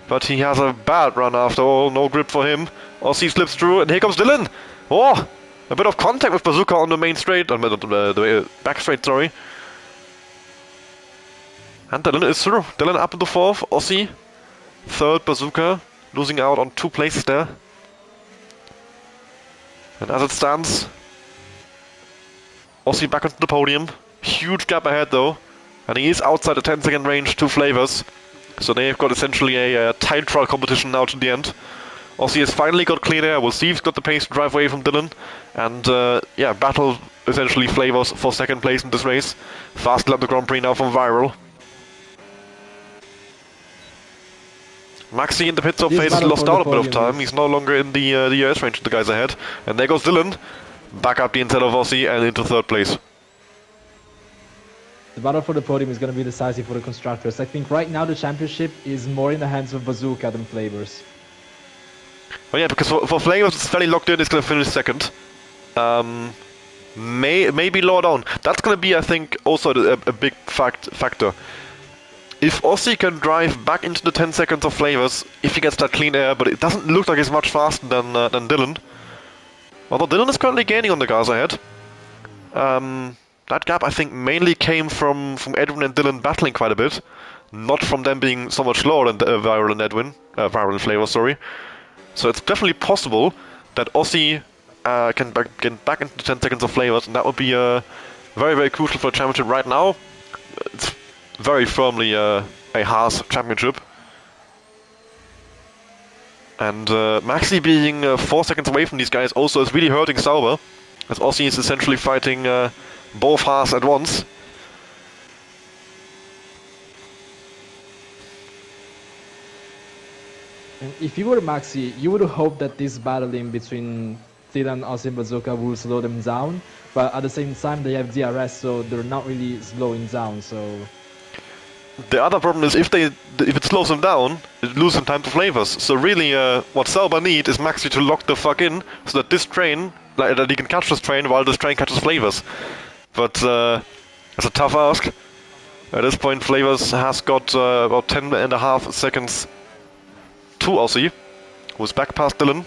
A: But he has a bad run after all, no grip for him. Aussie slips through, and here comes Dylan! Oh! A bit of contact with Bazooka on the main straight, the back straight, sorry. And Dylan is through. Dylan up into 4th, Aussie 3rd, Bazooka losing out on 2 places there. And as it stands, Aussie back onto the podium. Huge gap ahead though. And he is outside the 10-second range to Flavors. So they've got essentially a time trial competition now to the end. Aussie has finally got clean air. We'll see if he's got the pace to drive away from Dylan. And yeah, battle essentially Flavors for 2nd place in this race. Fast lap the Grand Prix now from Viral. Maxi in the pit stop phase has lost out a bit of time. He's no longer in the US range with the guys ahead. And there goes Dylan. Back up the inside of Aussie and into 3rd place.
B: The battle for the podium is going to be decisive for the constructors. I think right now the championship is more in the hands of Bazooka than Flavors.
A: Oh yeah, because for Flavors it's fairly locked in. It's going to finish 2nd. Maybe lower down. That's going to be, I think, also a big factor. If Aussie can drive back into the 10 seconds of Flavors, if he gets that clean air, but it doesn't look like he's much faster than Dylan. Although Dylan is currently gaining on the guys ahead. That gap, I think, mainly came from Edwin and Dylan battling quite a bit. Not from them being so much slower than Viral and Edwin. Viral and Flavors, sorry. So it's definitely possible that Aussie can get back into the 10 seconds of Flavors, and that would be very, very crucial for the championship right now. It's very firmly a Haas championship. And Maxi being 4 seconds away from these guys also is really hurting Sauber, as Aussie is essentially fighting both Haas at once.
B: And if you were Maxi, you would hope that this battling between Dylan, Aussie and Bazooka will slow them down, but at the same time they have DRS, so they're not really slowing down, so...
A: the other problem is if it slows him down, it loses him time to flavors. So really, what Sauber need is Maxi to lock the fuck in so that this train, like that he can catch this train while this train catches flavors. But it's a tough ask. At this point, Flavors has got about 10.5 seconds to Aussie, who's back past Dylan.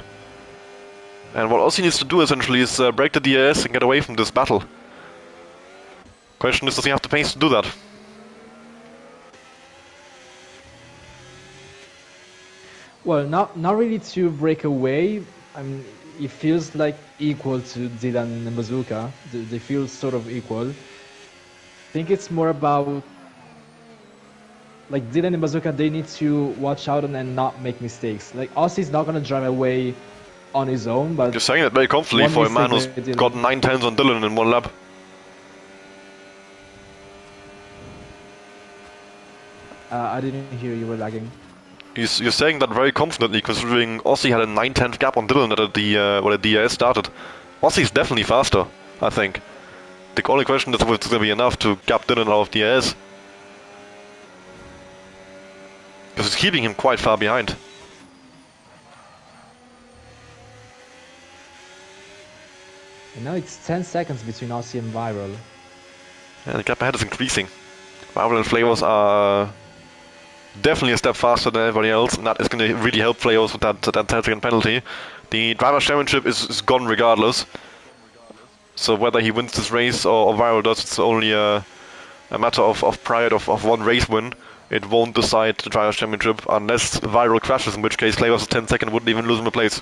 A: And what Aussie needs to do essentially is break the DRS and get away from this battle. Question is, does he have the pace to do that?
B: Well, not really to break away. I mean, it feels like equal to Dylan and Bazooka. They feel sort of equal. I think it's more about like Dylan and Bazooka. They need to watch out and not make mistakes. Like Aussie's not gonna drive away on his own, but
A: you're saying it very comfortably for a man who's got 9 tenths on Dylan in one lap.
B: I didn't hear, you were lagging.
A: You're saying that very confidently, considering Aussie had a 9/10 gap on Dylan at the when the DRS started. Aussie's definitely faster, I think. The only question is if it's going to be enough to gap Dylan out of DRS. Because it's keeping him quite far behind.
B: And now it's 10 seconds between Aussie and Viral.
A: And the gap ahead is increasing. Viral and Flavors are definitely a step faster than everybody else, and that is going to really help Flavors with that 10-second penalty. The Drivers' Championship is gone regardless. So whether he wins this race or Viral does, it's only a matter of pride of one race win. It won't decide the Drivers' Championship unless Viral crashes, in which case Flavors' 10-second wouldn't even lose him a place.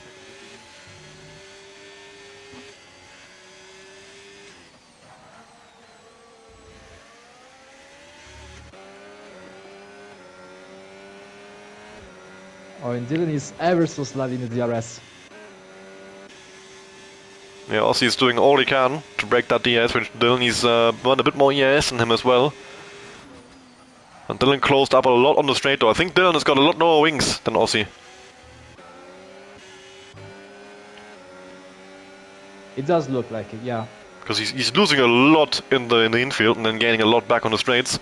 B: Oh, and Dylan is ever so slightly in the DRS.
A: Yeah, Aussie is doing all he can to break that DRS, which Dylan is run a bit more ES than him as well. And Dylan closed up a lot on the straight though. I think Dylan has got a lot lower wings than Aussie.
B: It does look like it, yeah.
A: Because he's losing a lot in the infield and then gaining a lot back on the straights.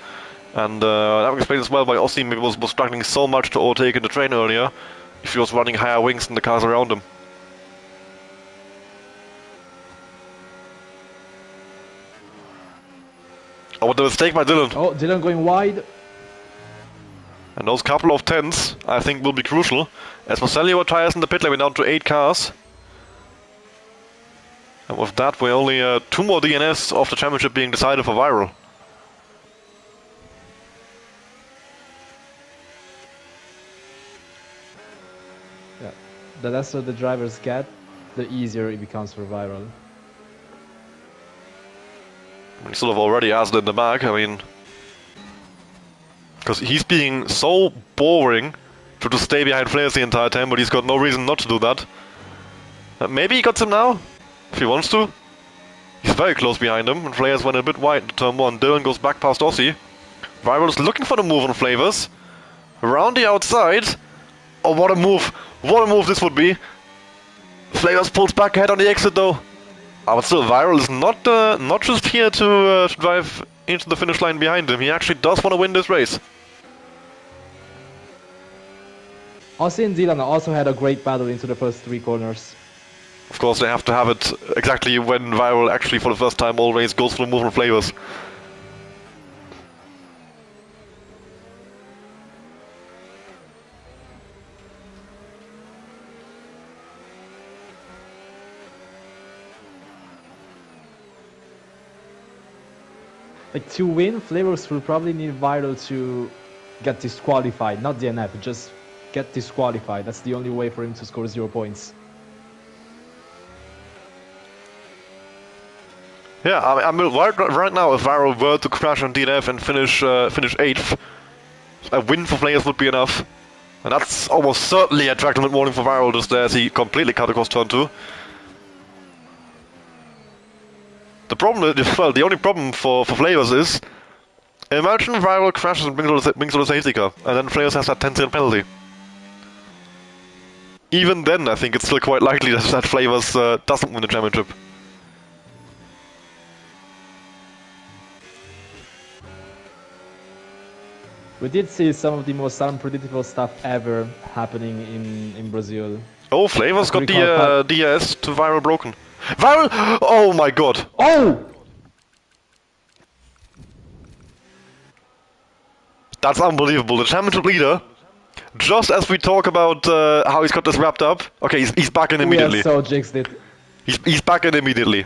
A: And that explains as well why Aussie maybe was struggling so much to overtake in the train earlier, if he was running higher wings than the cars around him. Oh, what a mistake by Dylan.
B: Oh, Dylan going wide.
A: And those couple of tenths, I think, will be crucial, as Marcello tires in the pit lane we're down to 8 cars. And with that, we're only 2 more DNS of the championship being decided for Viral.
B: Yeah, the lesser the drivers get, the easier it becomes for Viral.
A: He sort of already has it in the bag, I mean... Because he's being so boring to just stay behind Flares the entire time, but he's got no reason not to do that. Maybe he got him now, if he wants to. He's very close behind him, and Flares went a bit wide into turn 1. Dylan goes back past Aussie. Viral is looking for the move on Flavors. Around the outside. Oh, what a move! What a move this would be! Flavors pulls back ahead on the exit though. But still, Viral is not just here to drive into the finish line behind him. He actually does want to win this race.
B: Aussie and Dylan also had a great battle into the first 3 corners.
A: Of course, they have to have it exactly when Viral actually, for the first time, always goes for the move on Flavors.
B: Like, to win, Flavors will probably need Viral to get disqualified, not DNF, just get disqualified. That's the only way for him to score 0 points.
A: Yeah, I mean right now, if Viral were to crash on DNF and finish 8th, a win for Flavors would be enough. And that's almost certainly a track limit warning for Viral, just as he completely cut across turn 2. The problem is, well, the only problem for Flavors is, imagine Viral crashes and brings on the safety car, and then Flavors has that 10-second penalty. Even then, I think it's still quite likely that Flavors doesn't win the championship.
B: We did see some of the most unpredictable stuff ever happening in Brazil.
A: Oh, Flavors
B: As we
A: got
B: recall,
A: the DRS to Viral broken. Viral! Oh my god!
B: Oh!
A: That's unbelievable. The championship leader, just as we talk about how he's got this wrapped up, okay, he's back in
B: We
A: immediately.
B: have so jinxed it.
A: He's back in immediately.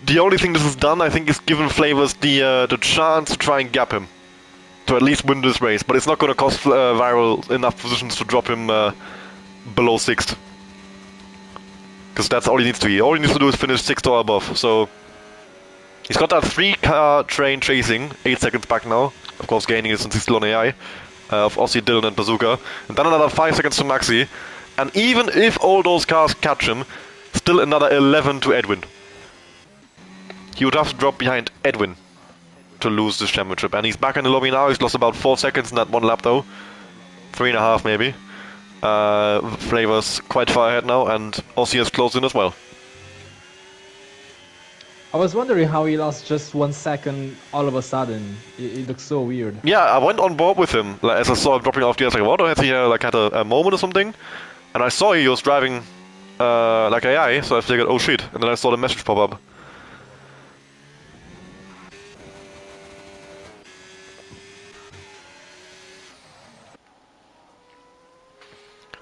A: The only thing this has done, I think, is given Flavors the chance to try and gap him. To at least win this race, but it's not going to cost Viral enough positions to drop him below 6th. Because that's all he needs to be. All he needs to do is finish 6th or above, so... He's got that 3-car train chasing, 8 seconds back now. Of course, gaining it since he's still on AI. Of Aussie, Dylan and Bazooka. And then another 5 seconds to Maxi. And even if all those cars catch him, still another 11 to Edwin. He would have to drop behind Edwin to lose this championship. And he's back in the lobby now. He's lost about 4 seconds in that one lap though. 3.5 maybe. Flavors quite far ahead now, and Aussie is close in as well.
B: I was wondering how he lost just 1 second all of a sudden. It looks so weird.
A: Yeah, I went on board with him like, as I saw him dropping off the other side. What? Has he had a moment or something? And I saw he was driving like AI, so I figured, oh shit. And then I saw the message pop up.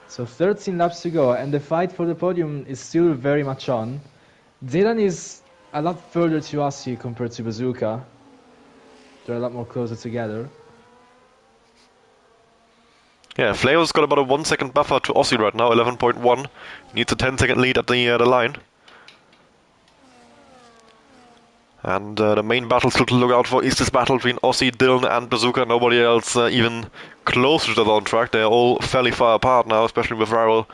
B: So 13 laps to go, and the fight for the podium is still very much on. Dylan is a lot further to Aussie compared to Bazooka. They're a lot more closer together.
A: Yeah, Flavor's got about a 1 second buffer to Aussie right now, 11.1. Needs a 10-second lead at the line. And the main battle still to look out for is this battle between Aussie, Dylan and Bazooka. Nobody else even close to the on track. They're all fairly far apart now, especially with Viral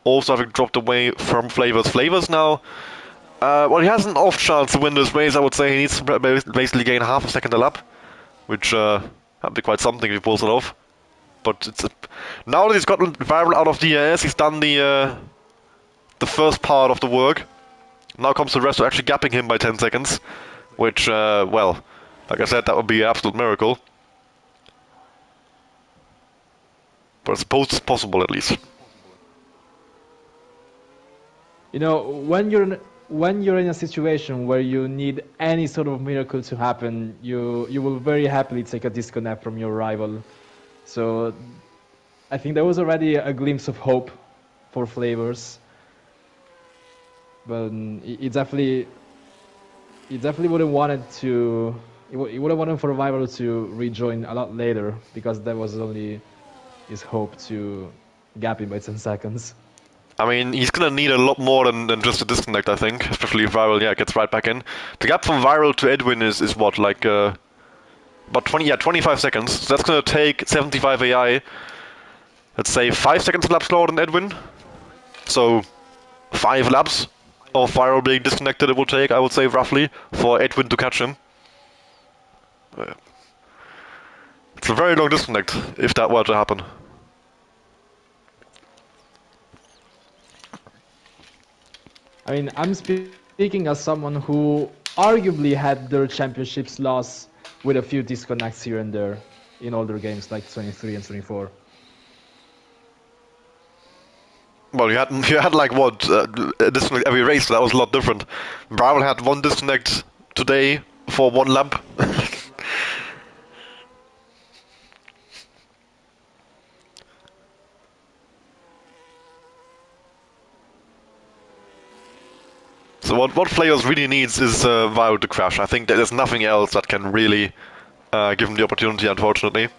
A: also having dropped away from Flavors. Flavors now, well, he has an off chance to win this race, I would say. He needs to basically gain half a second a lap, which would be quite something if he pulls it off. But it's now that he's gotten Viral out of DRS, he's done the first part of the work. Now comes the rest of actually gapping him by 10 seconds. Which, well, like I said, that would be an absolute miracle. But I suppose it's possible, at least.
B: You know, when you're in a situation where you need any sort of miracle to happen, you will very happily take a disconnect from your rival. So I think there was already a glimpse of hope for Flavors. But it definitely wouldn't want it to. It wouldn't want for Viral to rejoin a lot later, because that was only his hope to gap him by 10 seconds.
A: I mean, he's gonna need a lot more than just a disconnect, I think. Especially if Viral, yeah, gets right back in. The gap from Viral to Edwin is what, like, about 25 seconds. So that's gonna take 75 AI. Let's say 5 seconds a lap slower than Edwin. So 5 laps of Viral being disconnected it will take, I would say, roughly, for Edwin to catch him. It's a very long disconnect, if that were to happen.
B: I mean, I'm speaking as someone who arguably had their championships lost with a few disconnects here and there in older games like 23 and 24.
A: Well, you had like what a disconnect every race. So that was a lot different. Viral had 1 disconnect today for 1 lap. So what Flavors really needs is Viral to crash. I think there's nothing else that can really give him the opportunity, unfortunately.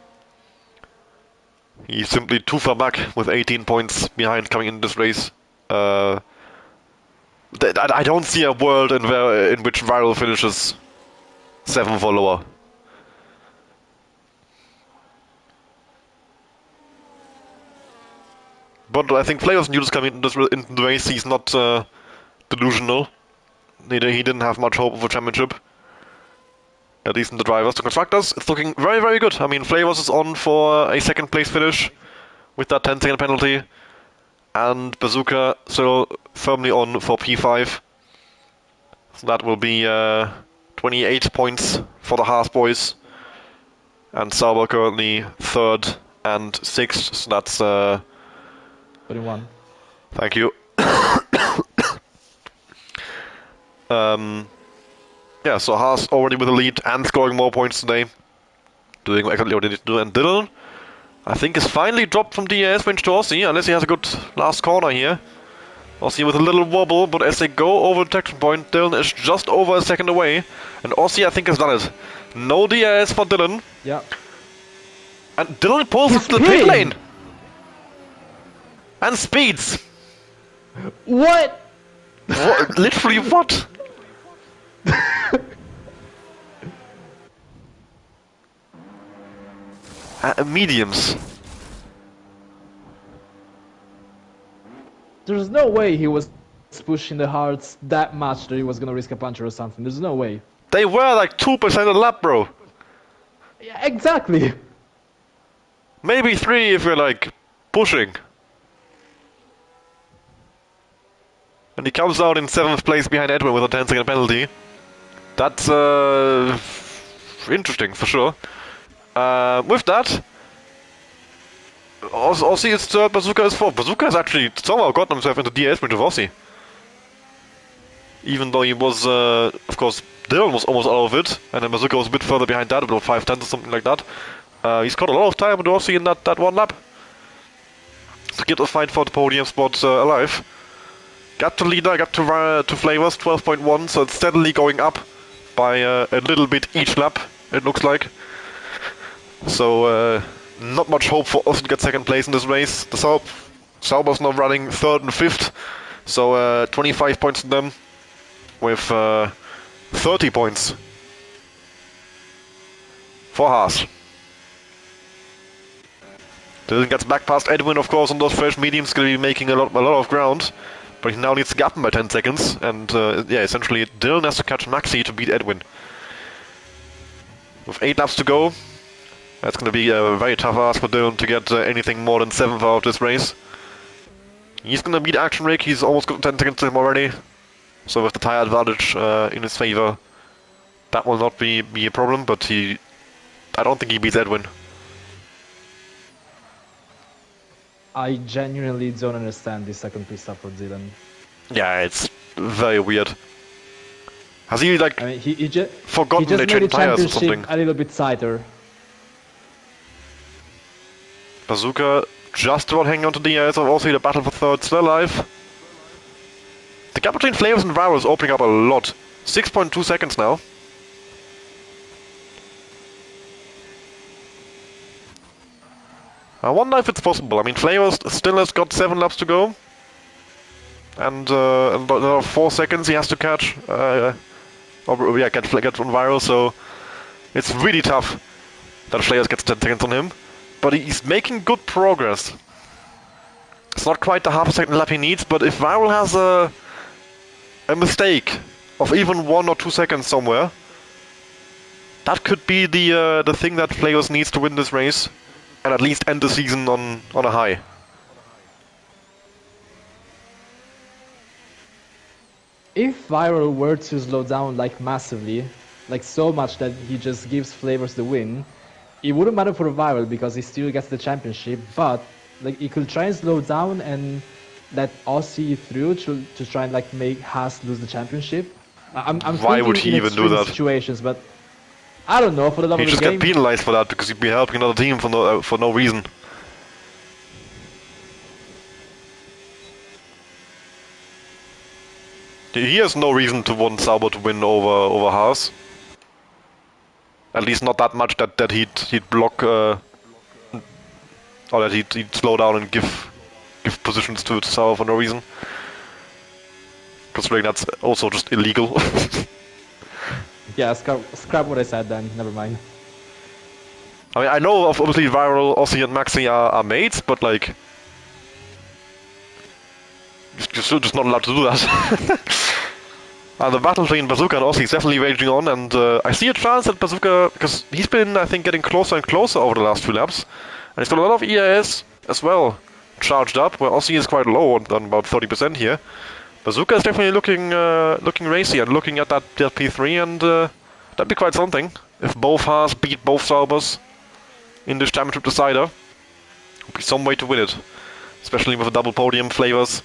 A: He's simply too far back with 18 points behind coming in this race. I don't see a world in which Viral finishes 7th or lower. But I think Flavors knew this coming into the race. He's not delusional. He didn't have much hope of a championship. At least in the drivers. The constructors, it's looking very, very good. I mean, Flavors is on for a 2nd place finish with that 10-second penalty. And Bazooka still firmly on for P5. So that will be 28 points for the Haas boys. and Sauber currently 3rd and 6th, so that's
B: 21.
A: thank you. Yeah, so Haas already with the lead and scoring more points today, doing exactly what they need to do. And Dylan, I think, is finally dropped from DRS range to Aussie, unless he has a good last corner here. Aussie with a little wobble, but as they go over the detection point, Dylan is just over a second away. And Aussie, I think, has done it. No DRS for Dylan.
B: Yeah.
A: And Dylan pulls into the pit lane! And speeds!
B: What?
A: What? Literally what? Mediums.
B: There's no way he was pushing the hearts that much that he was gonna risk a puncher or something. There's no way.
A: They were like 2% a lap, bro.
B: Yeah, exactly.
A: Maybe 3 if you're like pushing. And he comes out in 7th place behind Edwin with a 10-second penalty. That's interesting for sure. With that, Aussie is 3rd, Bazooka is 4th. Bazooka has actually somehow gotten himself into DRS range of Aussie. Even though he was, of course, Dylan was almost out of it, and then Bazooka was a bit further behind that, about 5/10 or something like that. He's got a lot of time with Aussie in that one lap to get the fight for the podium spot alive. Got to leader, got to Flavors, 12.1, so it's steadily going up by a little bit each lap, it looks like. So, not much hope for us to get 2nd place in this race. The Sauber's now running 3rd and 5th, so 25 points to them, with 30 points for Haas. Dylan gets back past Edwin, of course, on those fresh mediums, going to be making a lot of ground. But he now needs to gap him by 10 seconds, and yeah, essentially Dylan has to catch Maxi to beat Edwin. With 8 laps to go, that's going to be a very tough ask for Dylan to get anything more than 7th out of this race. He's going to beat Action Rick, he's almost got 10 seconds to him already. So with the tire advantage in his favor, that will not be a problem, but I don't think he beats Edwin.
B: I genuinely don't understand this 2nd pit stop for Dylan.
A: Yeah, it's very weird. Has he like
B: he just
A: forgotten they
B: made the
A: changed tires or something?
B: championship a little bit tighter.
A: Bazooka just about hanging on to the DRS, also the battle for 3rd still alive. The gap between Flavors and Varro is opening up a lot. 6.2 seconds now. I wonder if it's possible. I mean, Flavors still has got 7 laps to go. And another 4 seconds he has to catch. Get on Varro, so it's really tough that Flavors gets 10 seconds on him. But he's making good progress. It's not quite the half a second lap he needs, but if Varro has a mistake of even 1 or 2 seconds somewhere, that could be the thing that Flavors needs to win this race. And at least end the season on a high.
B: If Viral were to slow down like massively, like so much that he just gives Flavors the win, it wouldn't matter for Viral because he still gets the championship, but like he could try and slow down and let Aussie through to try and like make Haas lose the championship. I'm
A: Why would he even do that?
B: Situations, but I don't know, for the love of the game.
A: He just get penalized for that because he'd be helping another team for no reason. He has no reason to want Sauber to win over Haas. At least not that much that he'd block or that he'd slow down and give positions to Sauber for no reason. Considering that's also just illegal.
B: Yeah, scrap what I said then, never mind.
A: I mean, I know obviously Viral, Aussie and Maxi are mates, but like... You're still just not allowed to do that. And the battle between Bazooka and Aussie is definitely raging on, and I see a chance that Bazooka, because he's been, I think, getting closer and closer over the last 2 laps, and he's got a lot of EIS as well charged up, where Aussie is quite low on about 30% here. Bazooka is definitely looking racy and looking at that P3, and that'd be quite something if both Haas beat both Saubers in this championship decider. Would be some way to win it, especially with a double podium. Flavors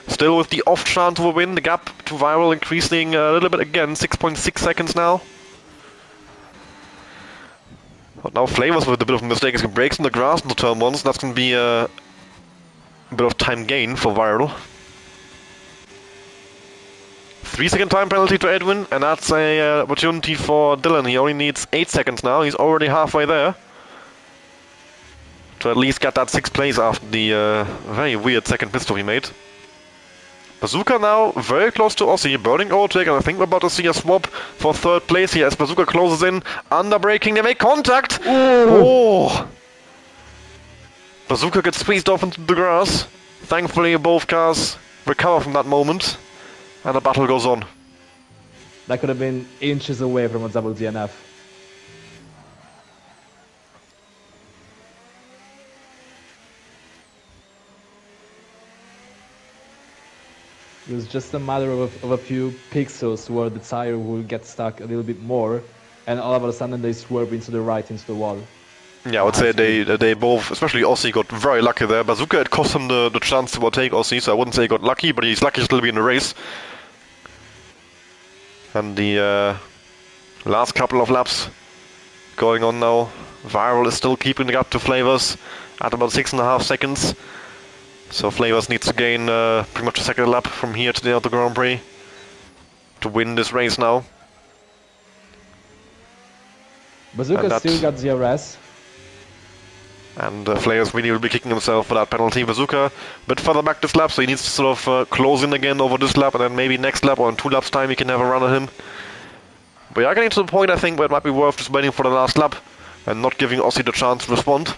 A: still with the off chance of a win. The gap to Viral increasing a little bit again, 6.6 seconds now. But now Flavors with a bit of a mistake is going to break on the grass in the turn ones. That's going to be a bit of time gain for Viral. 3-second time penalty to Edwin, and that's a opportunity for Dylan. He only needs 8 seconds now. He's already halfway there to at least get that 6th place after the very weird second pit stop he made. Bazooka now very close to Aussie, burning overtake, and I think we're about to see a swap for 3rd place here as Bazooka closes in, under braking, they make contact! Oh! Bazooka gets squeezed off into the grass. Thankfully both cars recover from that moment, and the battle goes on.
B: That could have been inches away from a double DNF. It was just a matter of a few pixels where the tire will get stuck a little bit more, and all of a sudden they swerve into the right, into the wall.
A: Yeah, I would say they both, especially Aussie, got very lucky there. Bazooka, it cost him the chance to overtake Aussie, so I wouldn't say he got lucky, but he's lucky still to be in the race. And the last couple of laps going on now. Viral is still keeping the gap to Flavors at about 6.5 seconds. So Flavors needs to gain pretty much a second lap from here to the other Grand Prix to win this race now.
B: Bazooka still got DRS.
A: And Flavors really will be kicking himself for that penalty. Bazooka a bit further back this lap, so he needs to sort of close in again over this lap, and then maybe next lap or in 2 laps time he can have a run at him. But we are getting to the point, I think, where it might be worth just waiting for the last lap and not giving Aussie the chance to respond.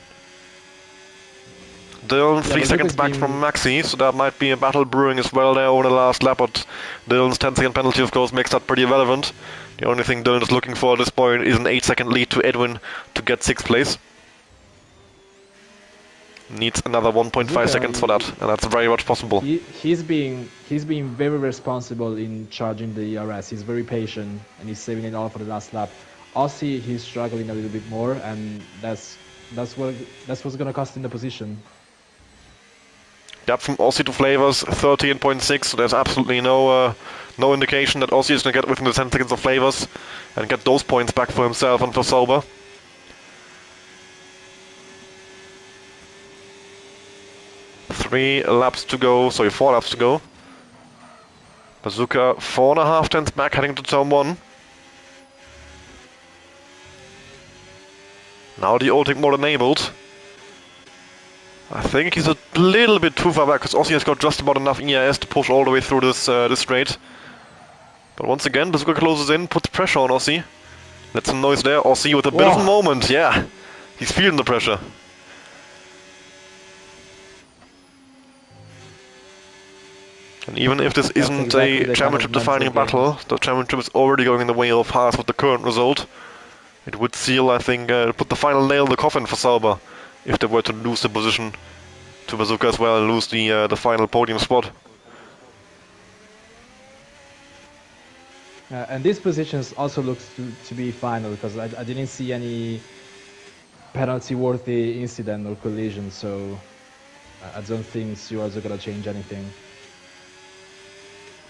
A: Dylan 3 seconds back from Maxi, so that might be a battle brewing as well there over the last lap, but Dylan's 10-second penalty of course makes that pretty irrelevant. The only thing Dylan is looking for at this point is an 8-second lead to Edwin to get 6th place. Needs another 1.5 seconds for that, and that's very much possible.
B: He's being very responsible in charging the ERS. He's very patient, and he's saving it all for the last lap. Aussie, he's struggling a little bit more, and that's what's gonna cost him the position.
A: Gap from Aussie to Flavors, 13.6, so there's absolutely no indication that Aussie is going to get within the 10 seconds of Flavors and get those points back for himself and for Sauber. Four laps to go. Bazooka 4.5 tenths back heading to turn 1. Now the overtake mode enabled. I think he's a little bit too far back because Aussie has got just about enough EIS to push all the way through this straight. But once again, Bazooka closes in, puts pressure on Aussie. Let's some noise there. Aussie with a bit of a moment, yeah. He's feeling the pressure. And even if this isn't a championship-defining battle, the championship is already going in the way of Haas with the current result. It would seal, I think, put the final nail in the coffin for Sauber if they were to lose the position to Bazooka as well and lose the final podium spot.
B: And these positions also looks to be final because I didn't see any penalty-worthy incident or collision, so I don't think Stewards are gonna change anything.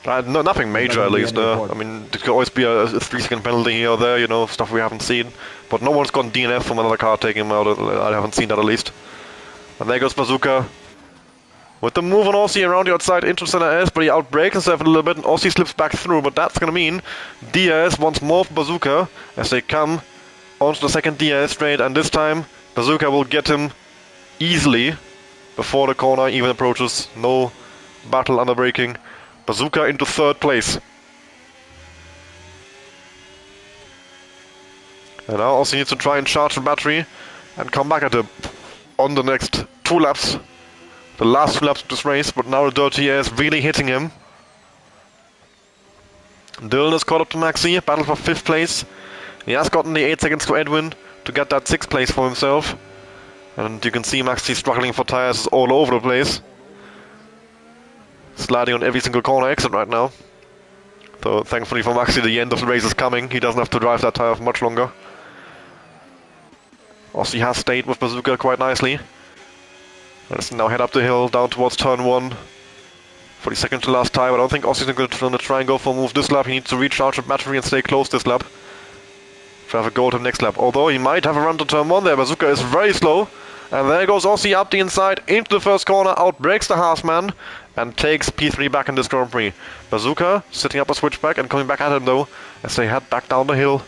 A: No, nothing major at least. I mean, there could always be a 3-second penalty here or there, you know, stuff we haven't seen. But no one's gotten DNF from another car taking him out. I haven't seen that at least. And there goes Bazooka. With the move on Aussie around the outside into center S, but he outbrakes himself a little bit and Aussie slips back through. But that's going to mean DRS once more for Bazooka as they come onto the second DRS straight. And this time, Bazooka will get him easily before the corner even approaches. No battle under braking. Bazooka into 3rd place. And now Aussie needs to try and charge the battery and come back at him on the next 2 laps. The last 2 laps of this race, but now the dirty air is really hitting him. Dylan is caught up to Maxi, battle for 5th place. He has gotten the 8 seconds to Edwin to get that 6th place for himself. And you can see Maxi struggling for tires all over the place. Sliding on every single corner exit right now. So thankfully for Maxi, the end of the race is coming. He doesn't have to drive that tire for much longer. Aussie has stayed with Bazooka quite nicely. Let's now head up the hill down towards turn 1. For the second to last time, I don't think Aussie's going to try and go for a move this lap. He needs to recharge the battery and stay close this lap. To have a go at him next lap. Although he might have a run to turn 1 there. Bazooka is very slow. And there goes Aussie up the inside, into the first corner, outbreaks the Haasman, and takes P3 back in this Grand Prix. Bazooka setting up a switchback and coming back at him though, as they head back down the hill.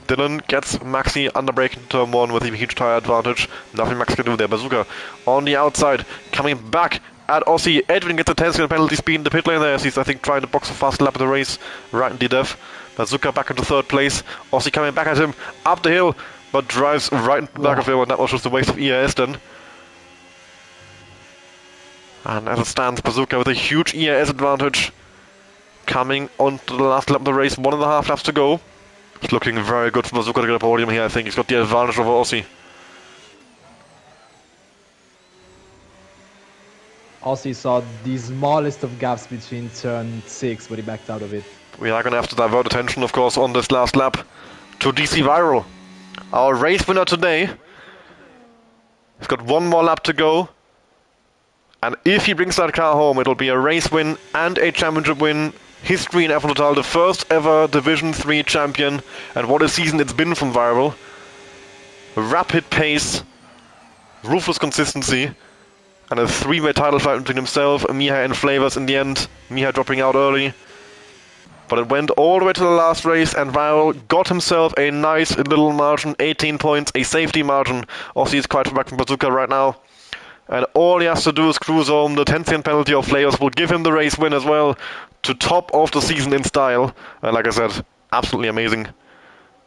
A: Dylan gets Maxi under brake in turn 1 with a huge tyre advantage. Nothing Max can do there. Bazooka on the outside, coming back at Aussie. Edwin gets a 10-second penalty speed in the pit lane there, as he's, I think, trying to box a fast lap of the race right in the death. Bazooka back into 3rd place. Aussie coming back at him up the hill, but drives right into the back of him, and that was just a waste of EAS then. And as it stands, Bazooka with a huge EAS advantage. Coming onto the last lap of the race, 1.5 laps to go. It's looking very good for Bazooka to get a podium here. I think he's got the advantage over Aussie.
B: Aussie saw the smallest of gaps between turn 6, but he backed out of it.
A: We are going to have to divert attention, of course, on this last lap to DC Viral. Our race winner today. He's got 1 more lap to go. And if he brings that car home, it'll be a race win and a championship win. History in F1 Total, the first ever Division 3 champion. And what a season it's been from Viral. Rapid pace, ruthless consistency, and a 3-way title fight between himself, Mihai and Flavors in the end. Mihai dropping out early. But it went all the way to the last race, and Viral got himself a nice little margin, 18 points, a safety margin. Aussie is quite far back from Bazooka right now. And all he has to do is cruise home. The 10-second penalty of Flavors will give him the race win as well, to top off the season in style. And like I said, absolutely amazing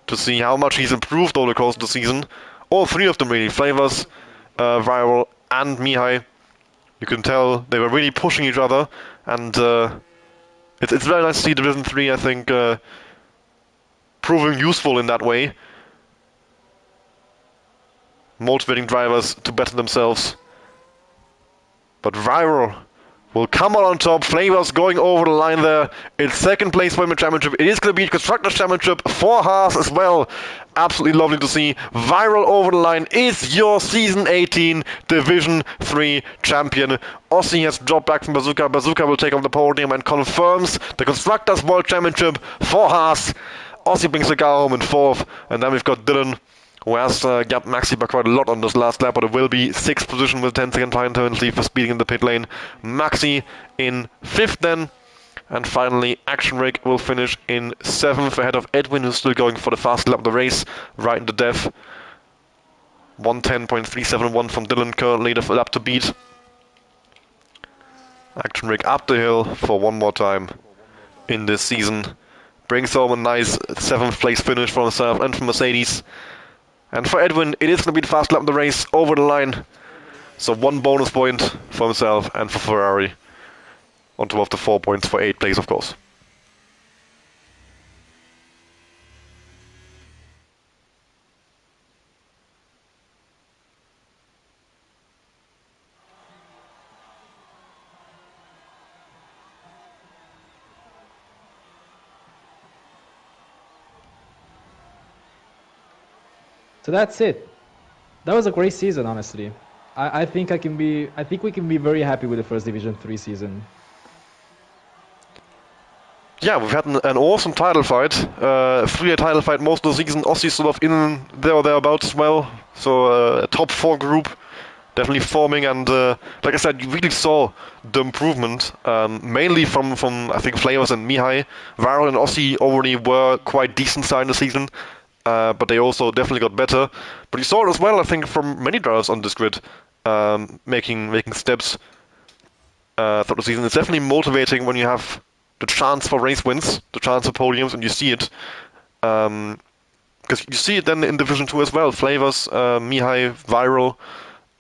A: to see how much he's improved over the course of the season. All 3 of them really, Flavors, Viral and Mihai. You can tell they were really pushing each other, and it's very nice to see Division 3, I think, proving useful in that way. Motivating drivers to better themselves. But Viral will come out on top. Flavors going over the line there. It's 2nd place for him in championship. It is going to be Constructors Championship for Haas as well. Absolutely lovely to see. Viral over the line is your Season 18 Division 3 champion. Aussie has dropped back from Bazooka. Bazooka will take on the podium and confirms the Constructors World Championship for Haas. Aussie brings the car home in 4th. And then we've got Dylan, who has gapped Maxi by quite a lot on this last lap, but it will be 6th position with 10-second time penalty for speeding in the pit lane. Maxi in 5th then. And finally, Action Rig will finish in 7th ahead of Edwin, who's still going for the fast lap of the race, right in the death. 110.371 from Dylan, currently the lap to beat. Action Rig up the hill for 1 more time in this season. Brings home a nice 7th place finish for himself and for Mercedes. And for Edwin, it is going to be the fast lap of the race over the line. So 1 bonus point for himself and for Ferrari. On top of the 4 points for 8th place, of course.
B: So that's it. That was a great season, honestly. I think we can be very happy with the first Division 3 season.
A: Yeah, we've had an awesome title fight. 3-year title fight most of the season. Aussie sort of in there or thereabouts as well. So a top 4 group definitely forming, and like I said, you really saw the improvement, mainly from I think Flavors and Mihai. Viral and Aussie already were quite decent side in the season. But they also definitely got better. But you saw it as well, I think, from many drivers on this grid, making steps throughout the season. It's definitely motivating when you have the chance for race wins, the chance for podiums, and you see it. Because you see it then in Division 2 as well. Flavors, Mihai, Viral,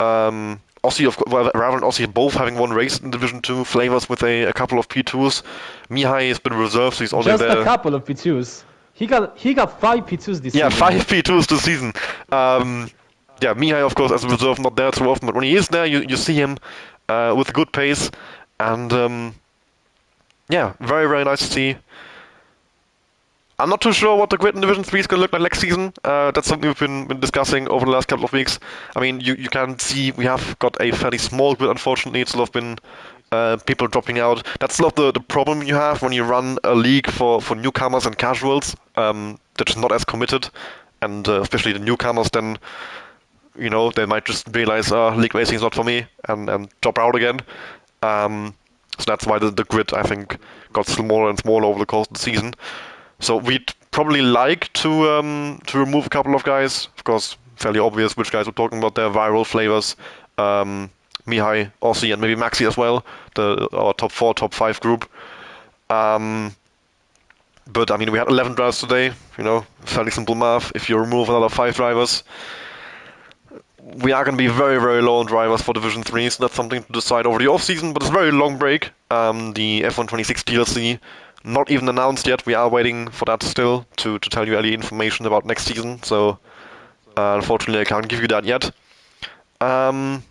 A: Aussie, Viral and Aussie both having won race in Division 2. Flavors with a couple of P2s. Mihai has been reserved, so he's only
B: just
A: there.
B: A couple of P2s. He got 5 P2s this season.
A: Yeah, 5 P2s this season. Yeah, Mihai, of course, as a reserve, not there too often, but when he is there, you see him with good pace, and yeah, very, very nice to see. I'm not too sure what the grid in Division 3 is going to look like next season. That's something we've been discussing over the last couple of weeks. I mean, you can see we have got a fairly small grid, unfortunately. It's sort of been people dropping out. That's sort of the problem you have when you run a league for newcomers and casuals. They're just not as committed. And especially the newcomers, then, they might just realize, league racing is not for me, and drop out again. So that's why the grid, I think, got smaller and smaller over the course of the season. So we'd probably like to remove a couple of guys. Of course, fairly obvious which guys we're talking about there. Viral Flavors, Mihai, Aussie, and maybe Maxi as well. Our top 4, top 5 group. But I mean, we had 11 drivers today. Fairly simple math. If you remove another 5 drivers, we are going to be very, very low on drivers for Division 3, so that's something to decide over the off-season, but it's a very long break. The F126 DLC, not even announced yet. We are waiting for that still to tell you any information about next season, so unfortunately I can't give you that yet. Yeah,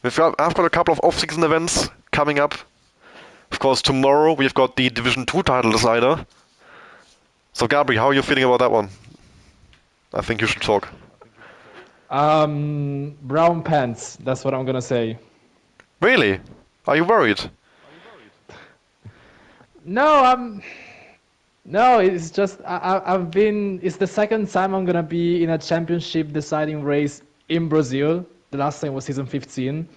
A: I've got a couple of off-season events coming up. Of course, tomorrow we've got the Division 2 title decider. So Gabri, how are you feeling about that one? I think you should talk.
B: Brown pants. That's what I'm gonna say.
A: Really? Are you worried?
B: No, no. It's just I've been. It's the second time I'm gonna be in a championship deciding race in Brazil. The last time was season 15.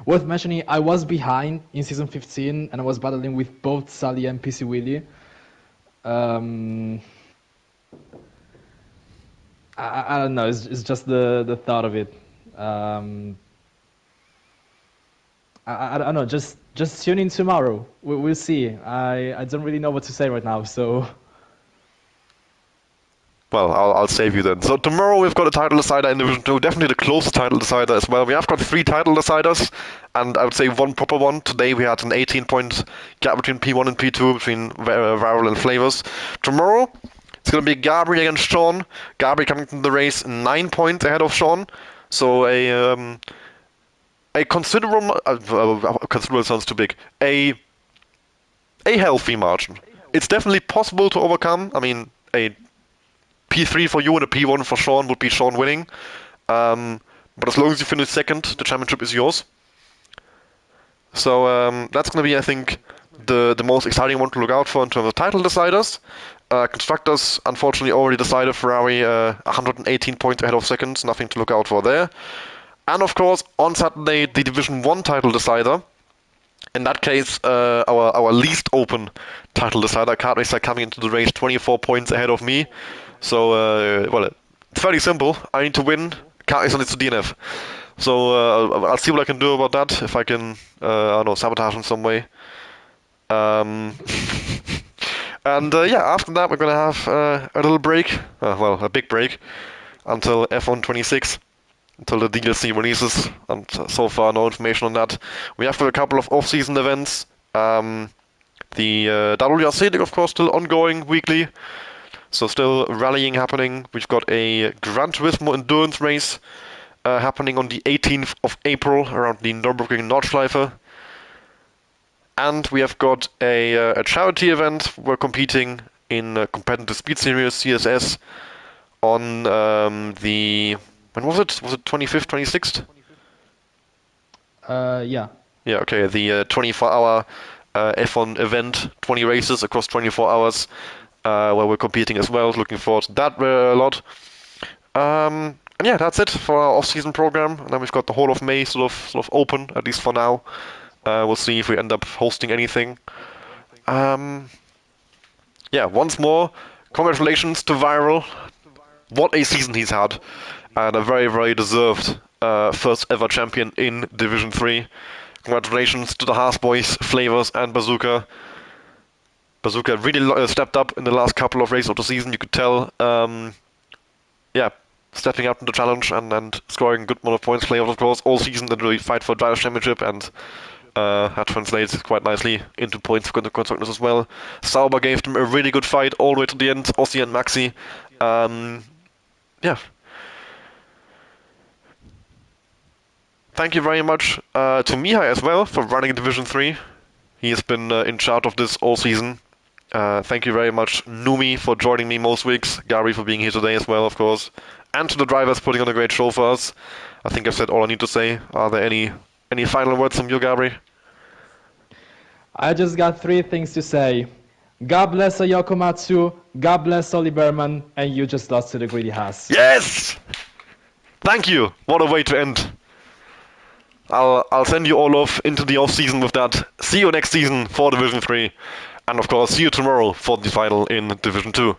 B: Worth mentioning, I was behind in season 15, and I was battling with both Sally and PC Willie. I don't know. It's just the thought of it. I don't know. Just tune in tomorrow. We'll see. I don't really know what to say right now. So
A: Well, I'll save you then. So tomorrow we've got a title decider in Division 2, definitely the closest title decider as well. We have got 3 title deciders, and I would say 1 proper one. Today we had an 18-point gap between P1 and P2, between Viral and Flavors. Tomorrow it's going to be Gabri against Sean. Gabri coming to the race 9 points ahead of Sean. So a considerable, considerable sounds too big, a healthy margin. It's definitely possible to overcome. I mean, a P3 for you and a P1 for Sean would be Sean winning. But as long as you finish second, the championship is yours. So that's going to be, I think, the most exciting one to look out for in terms of title deciders. Constructors, unfortunately, already decided. Ferrari 118 points ahead of seconds. Nothing to look out for there. And of course, on Saturday, the Division 1 title decider. In that case, our least open title decider, Kart Racer, coming into the race 24 points ahead of me. So, well, it's fairly simple. I need to win. Kart Racer needs to DNF. So I'll see what I can do about that. If I can, I don't know, sabotage in some way. And yeah, after that we're gonna have a little break. Well, a big break until F126. Until the DLC releases, and so far no information on that. We have got a couple of off-season events. The WRC League, of course, still ongoing weekly, so still rallying happening. We've got a Gran Turismo endurance race happening on the 18th of April around the Nürburgring Nordschleife. And we have got a charity event. We're competing in Competitive Speed Series, CSS, on the... When was it? Was it 25th, 26th?
B: yeah.
A: Yeah, okay. The 24-hour F1 event, 20 races across 24 hours, where we're competing as well. Looking forward to that a lot. And yeah, that's it for our off-season program. And then we've got the whole of May sort of open, at least for now. We'll see if we end up hosting anything. Yeah, once more, congratulations to Viral. What a season he's had. And a very, very deserved first ever champion in Division 3. Congratulations to the Haas boys, Flavors and Bazooka. Bazooka really stepped up in the last couple of races of the season, you could tell. Yeah, stepping up in the challenge and scoring a good amount of points. Flavors, of course, all season did really fight for Drivers' Championship, and that translates quite nicely into points for the constructors as well. Sauber gave them a really good fight all the way to the end, Aussie and Maxi. Yeah. Thank you very much to Mihai as well for running Division 3. He has been in charge of this all season. Thank you very much, Numi, for joining me most weeks. Gary for being here today as well, of course. And to the drivers putting on a great show for us. I think I've said all I need to say. Are there any final words from you, Gary?
B: I just got 3 things to say. God bless Yokomatsu, God bless Oli Berman, and you just lost to the greedy Haas.
A: Yes! Thank you! What a way to end. I'll send you all off into the off-season with that. See you next season for Division 3. And of course, see you tomorrow for the final in Division 2.